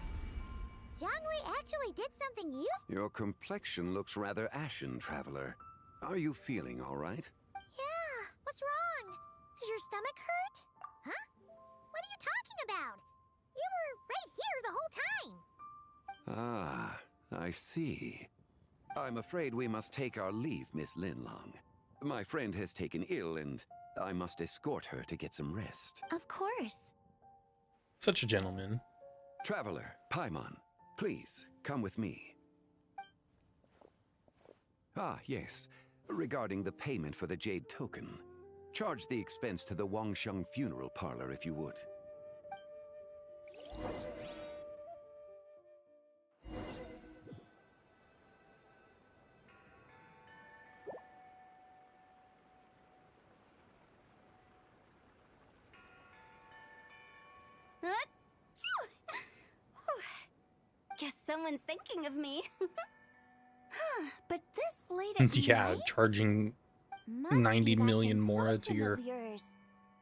Jiangwei actually did something useful. Your complexion looks rather ashen, traveler. Are you feeling all right? Yeah, what's wrong? Does your stomach hurt? Huh? What are you talking about? You were right here the whole time. Ah, I see. I'm afraid we must take our leave, Miss Linlong. My friend has taken ill, and I must escort her to get some rest. Of course. Such a gentleman. Traveler, Paimon, please, come with me. Ah, yes. Regarding the payment for the Jade token. Charge the expense to the Wangsheng funeral parlor if you would. Guess someone's thinking of me. Huh, but this late at Yeah, night? charging Must 90 be that million more to consultant your... of yours.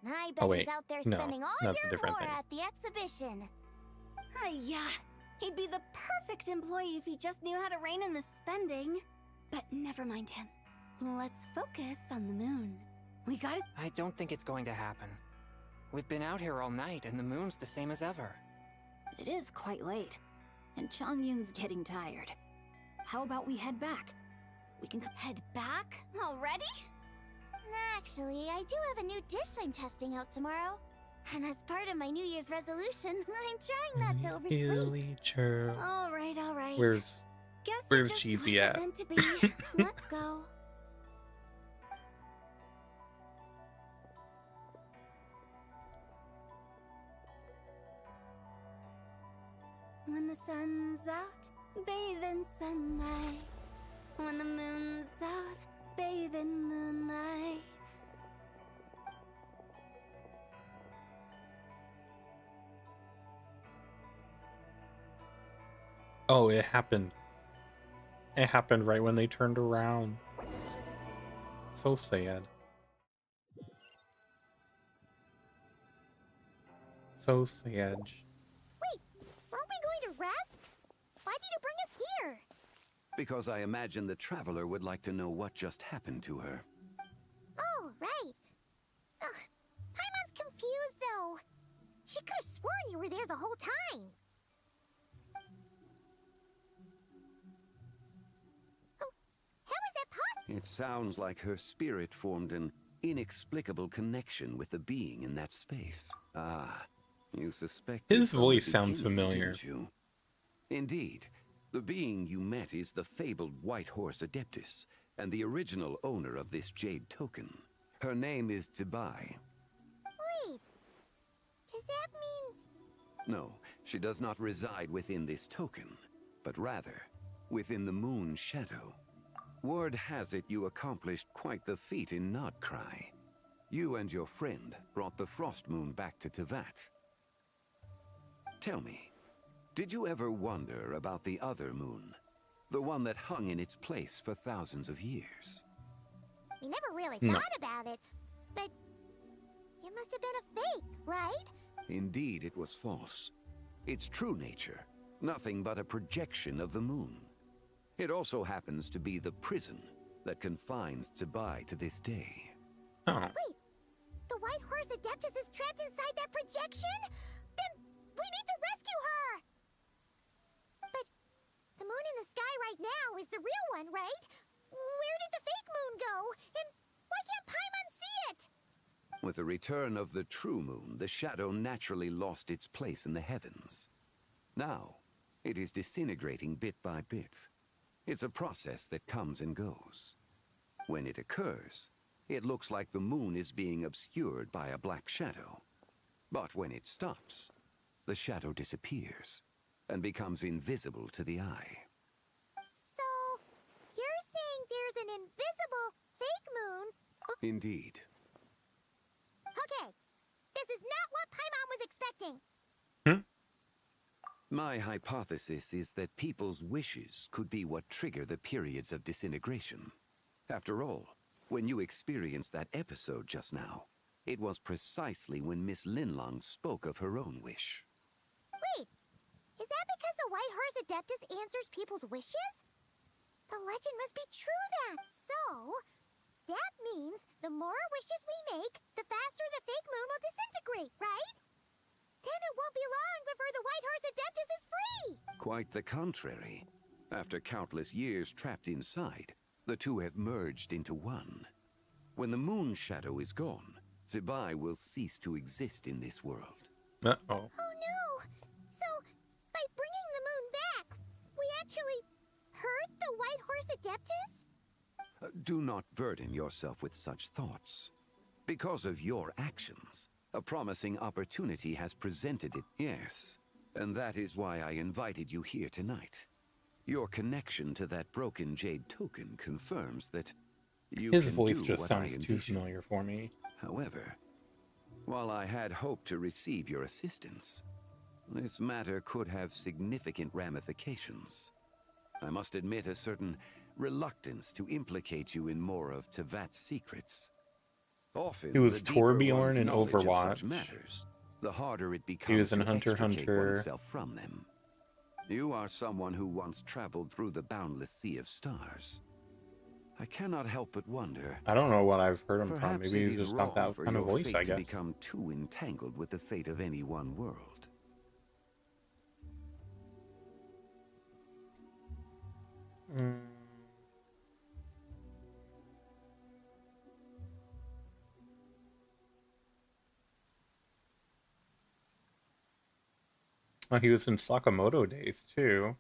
I bet Oh wait, he's out there no, spending all that's a year different more thing. at the exhibition. Yeah, he'd be the perfect employee if he just knew how to rein in the spending. But never mind him. Let's focus on the moon. We gotta... I don't think it's going to happen. We've been out here all night, and the moon's the same as ever. It is quite late, and Changyun's getting tired. How about we head back? We can Head back? Already? Actually, I do have a new dish I'm testing out tomorrow. And as part of my New Year's resolution, I'm trying not to oversleep. Hilly churl. All right. Where's Guess it where's just Cheesy wasn't at? meant to be. Let's go. When the sun's out, bathe in sunlight. When the moon's out, bathe in moonlight. Oh, it happened. It happened right when they turned around. So sad. So sad. Wait, weren't we going to rest? Why did you bring us here? Because I imagine the traveler would like to know what just happened to her. Oh, right. Ugh, Paimon's confused, though. She could have sworn you were there the whole time. Oh, how is that possible? It sounds like her spirit formed an inexplicable connection with the being in that space. Ah, you suspected His from the voice sounds beginning, familiar. didn't you? Indeed, the being you met is the fabled White Horse Adeptus, and the original owner of this jade token. Her name is Teyvat. Wait, does that mean... No, she does not reside within this token, but rather within the moon's shadow. Word has it you accomplished quite the feat in Nodcry. You and your friend brought the Frost Moon back to Teyvat. Tell me, did you ever wonder about the other moon? The one that hung in its place for thousands of years? We never really No. thought about it, but it must have been a fake, right? Indeed, it was false. Its true nature, nothing but a projection of the moon. It also happens to be the prison that confines Teyvat to this day. Oh. Wait, the White Horse Adeptus is trapped inside that projection? Then we need to rescue her! But the moon in the sky right now is the real one, right? Where did the fake moon go? And why can't Paimon see it? With the return of the true moon, the shadow naturally lost its place in the heavens. Now, it is disintegrating bit by bit. It's a process that comes and goes. When it occurs, it looks like the moon is being obscured by a black shadow. But when it stops, the shadow disappears and becomes invisible to the eye. So, you're saying there's an invisible fake moon? Indeed. Okay, this is not what Paimon was expecting. My hypothesis is that people's wishes could be what trigger the periods of disintegration. After all, when you experienced that episode just now, it was precisely when Miss Linlong spoke of her own wish. Wait, is that because the White Horse Adeptus answers people's wishes? The legend must be true then. So, that means the more wishes we make, the faster the fake moon will disintegrate, right? Then it won't be long before the White Horse Adeptus is free! Quite the contrary. After countless years trapped inside, the two have merged into one. When the moon shadow is gone, Teyvat will cease to exist in this world. Uh-oh. Oh no! So, by bringing the moon back, we actually hurt the White Horse Adeptus? Do not burden yourself with such thoughts. Because of your actions, a promising opportunity has presented it. Yes, and that is why I invited you here tonight. Your connection to that broken jade token confirms that you His can voice do just what I sounds too envision. familiar for me. However, while I had hoped to receive your assistance, this matter could have significant ramifications. I must admit a certain reluctance to implicate you in more of Teyvat's secrets. Often, He was the deeper Torbjorn one's in knowledge of Overwatch. such matters, the harder it becomes was in to Hunter x extricate Hunter. oneself from them. You are someone who once traveled through the boundless sea of stars. I cannot help but wonder. I don't know what I've heard him from. Perhaps Maybe it he's is just got wrong that for kind of your voice, fate I to guess. become too entangled with the fate of any one world. Oh, he was in Sakamoto Days, too.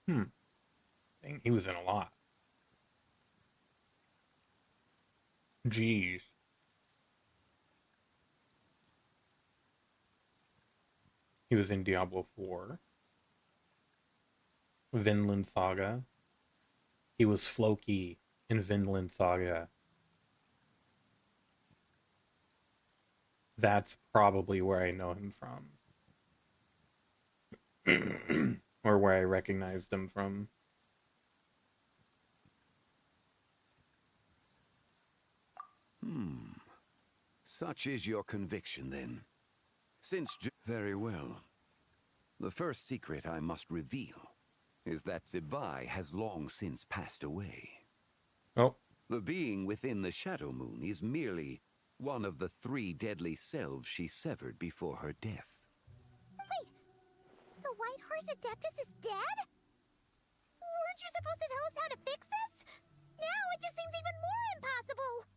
Dang, he was in a lot. Jeez. He was in Diablo 4. Vinland Saga. He was Floki in Vinland Saga. That's probably where I know him from. Or where I recognized him from. Such is your conviction, then. Very well. The first secret I must reveal is that Zibai has long since passed away. Oh. The being within the Shadow Moon is merely one of the 3 deadly selves she severed before her death. Wait, the White Horse Adeptus is dead? Weren't you supposed to tell us how to fix this? Now it just seems even more impossible.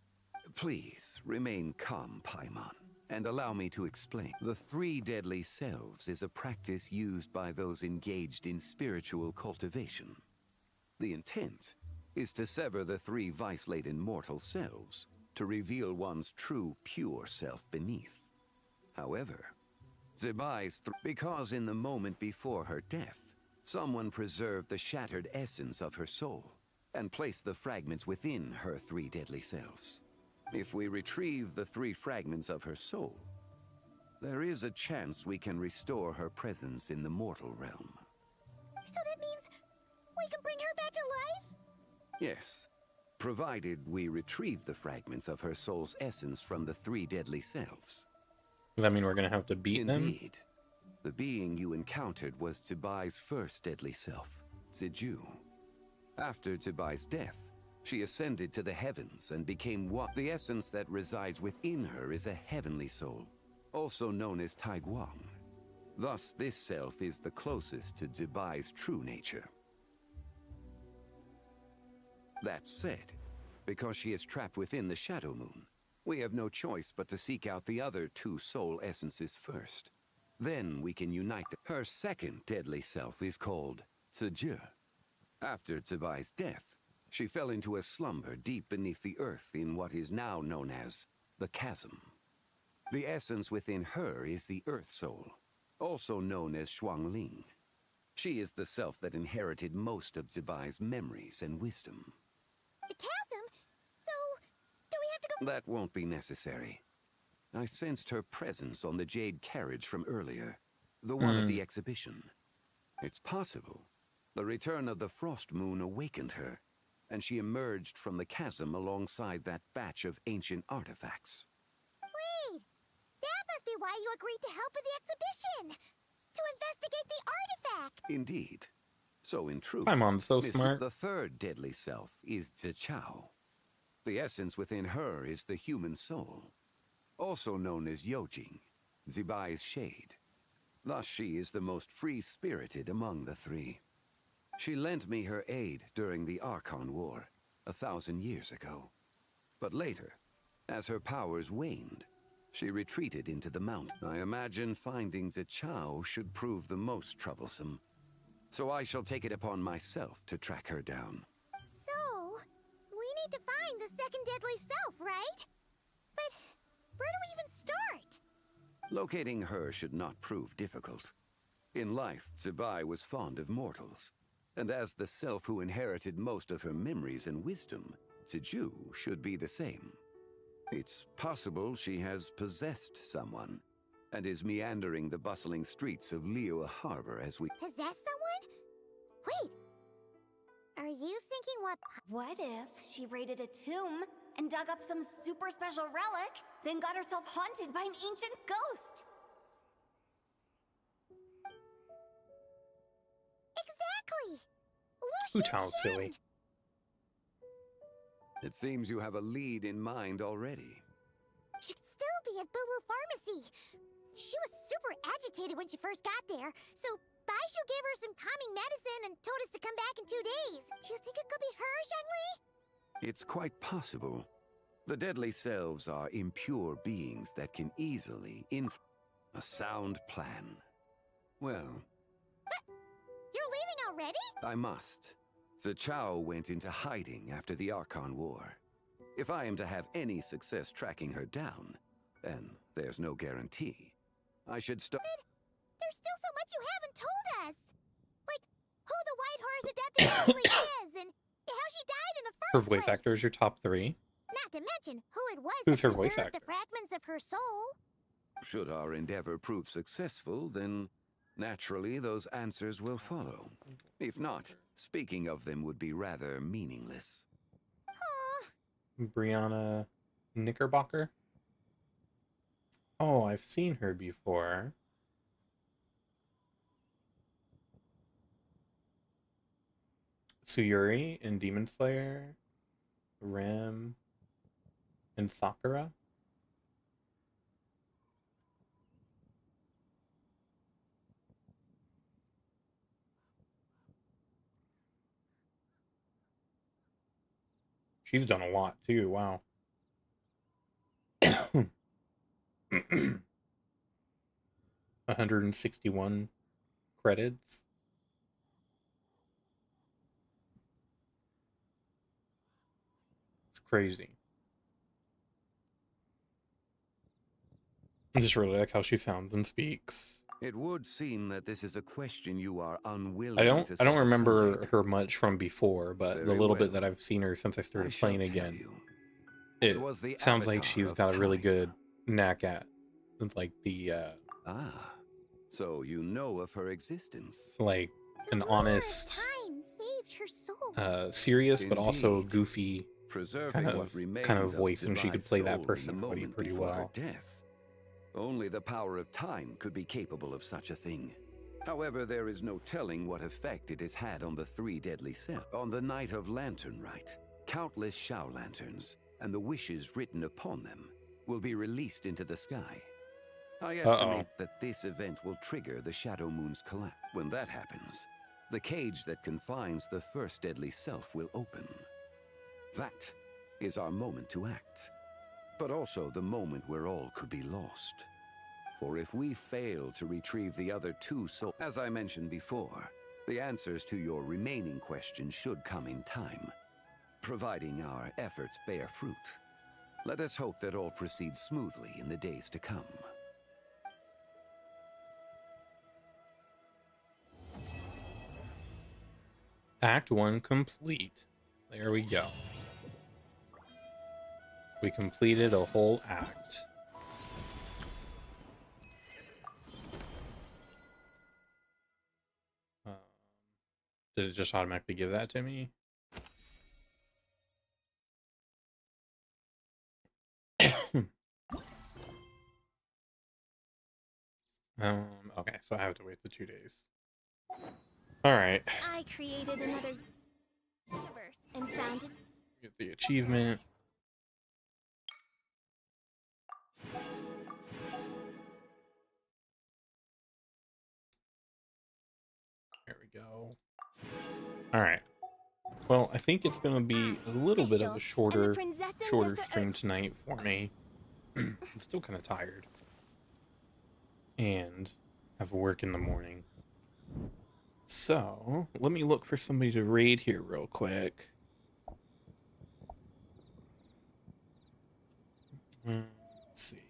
Please, remain calm, Paimon, and allow me to explain. The 3 deadly selves is a practice used by those engaged in spiritual cultivation. The intent is to sever the 3 vice-laden mortal selves to reveal one's true, pure self beneath. However, Zibai's because in the moment before her death, someone preserved the shattered essence of her soul and placed the fragments within her 3 deadly selves. If we retrieve the 3 fragments of her soul, there is a chance we can restore her presence in the mortal realm. So that means we can bring her back to life? Yes, provided we retrieve the fragments of her soul's essence from the 3 deadly selves. Does that mean we're going to have to beat them? Indeed. The being you encountered was Zibai's first deadly self, Ziju. After Zibai's death, she ascended to the heavens and became one. The essence that resides within her is a heavenly soul, also known as Taiguang. Thus, this self is the closest to Zibai's true nature. That said, because she is trapped within the Shadow Moon, we have no choice but to seek out the other 2 soul essences first. Then we can unite them. Her second deadly self is called Ziju. After Zibai's death, she fell into a slumber deep beneath the earth in what is now known as the Chasm. The essence within her is the Earth Soul, also known as Shuangling. She is the self that inherited most of Zibai's memories and wisdom. The chasm? So, do we have to go— That won't be necessary. I sensed her presence on the jade carriage from earlier, the one at the exhibition. It's possible the return of the Frost Moon awakened her, and she emerged from the chasm alongside that batch of ancient artifacts. Wait! That must be why you agreed to help with the exhibition! To investigate the artifact! Indeed. So in truth, Paimon's so smart. The third deadly self is Zichao. The essence within her is the human soul, also known as Yojing, Zibai's shade. Thus she is the most free-spirited among the 3. She lent me her aid during the Archon War, 1,000 years ago. But later, as her powers waned, she retreated into the mountain. I imagine finding Zichao should prove the most troublesome. So I shall take it upon myself to track her down. So, we need to find the second deadly self, right? But where do we even start? Locating her should not prove difficult. In life, Zibai was fond of mortals, and as the self who inherited most of her memories and wisdom, Ziju should be the same. It's possible she has possessed someone, and is meandering the bustling streets of Liyue Harbor as we— Possess someone? Wait! Are you thinking What if she raided a tomb and dug up some super special relic, then got herself haunted by an ancient ghost? Exactly! Hu Tao's silly. It seems you have a lead in mind already. Should still be at Boo Boo Pharmacy. She was super agitated when she first got there, so Baishu gave her some calming medicine and told us to come back in 2 days. Do you think it could be her, Shangli? It's quite possible. The deadly selves are impure beings that can easily a sound plan. Well, You're leaving already? I must. Zichao went into hiding after the Archon War. If I am to have any success tracking her down, and there's no guarantee, I should start. There's still so much you haven't told us. Like, who the White Horse Adeptus actually is, and how she died in the Her first voice place. actor is your top 3. Not to mention who it was Who's that her voice preserved actor? the fragments of her soul. Should our endeavor prove successful, then naturally those answers will follow. If not, speaking of them would be rather meaningless. Aw, Brianna Knickerbocker. Oh, I've seen her before. Suyuri in Demon Slayer, Rim, and Sakura. She's done a lot too. Wow. 161 credits. It's crazy. I just really like how she sounds and speaks. It would seem that this is a question you are unwilling I don't to I don't set remember aside. her much from before, but the Very little well. bit that I've seen her since I I started shall playing tell again, you. It it was the sounds like avatar she's of got a really time. good knack at like the Ah, so you know of her existence. like The an ruler of honest time saved her soul. serious but also Indeed. goofy Preserving what kind remained of voice, and she Zibai could play that soul in the personality moment pretty before her well. death. Only the power of time could be capable of such a thing. However, there is no telling what effect it has had on the three deadly cells. On the night of Lantern Rite, countless Shao lanterns, and the wishes written upon them, will be released into the sky. I estimate that this event will trigger the Shadow Moon's collapse. When that happens, the cage that confines the first deadly self will open. That is our moment to act, but also the moment where all could be lost. For if we fail to retrieve the other two souls, as I mentioned before, the answers to your remaining questions should come in time, providing our efforts bear fruit. Let us hope that all proceeds smoothly in the days to come. Act 1 complete. There we go. We completed a whole act. Did it just automatically give that to me? Okay, so I have to wait the 2 days. Alright. I created another universe and founded Get the achievement. There we go. Alright. Well, I think it's gonna be a little bit of a shorter stream tonight for me. I'm still kind of tired. And have work in the morning. So, let me look for somebody to raid here real quick. Let's see.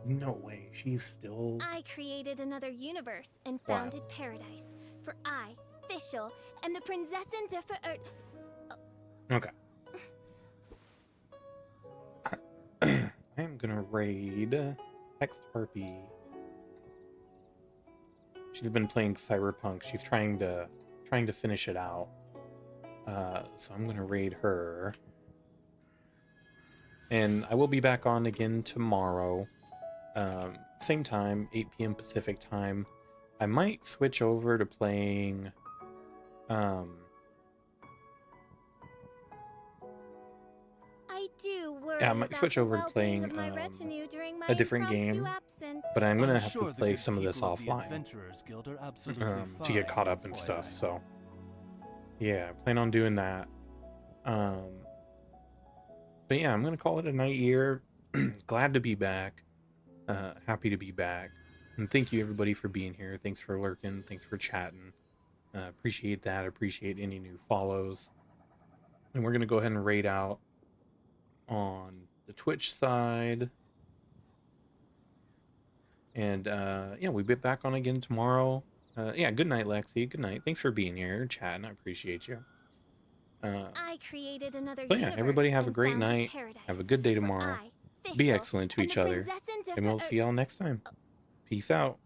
No way, she's still... I created another universe and founded paradise. For I, Fischl, am the Prinzessin der Okay. I am gonna raid Text Harpy. She's been playing Cyberpunk. She's trying to finish it out. So I'm gonna raid her. And I will be back on again tomorrow. Same time, 8 p.m. Pacific time. I might switch over to playing I do worry yeah, I might switch over to playing a different game, but I'm gonna have to play some of this offline to get caught up and stuff. So yeah, I plan on doing that. But yeah, I'm gonna call it a night here. Glad to be back. Happy to be back. And thank you everybody for being here. Thanks for lurking. Thanks for chatting. Appreciate that. Appreciate any new follows. And we're gonna go ahead and raid out on the Twitch side. And yeah, we'll be back on again tomorrow. Yeah, good night, Lexi. Good night. Thanks for being here, chatting. I appreciate you. I created another So yeah, universe everybody have a and great founded night. paradise, Have a good day where tomorrow. I, Be Fischl, excellent to and each the other. princess And we'll see y'all next time. Peace out.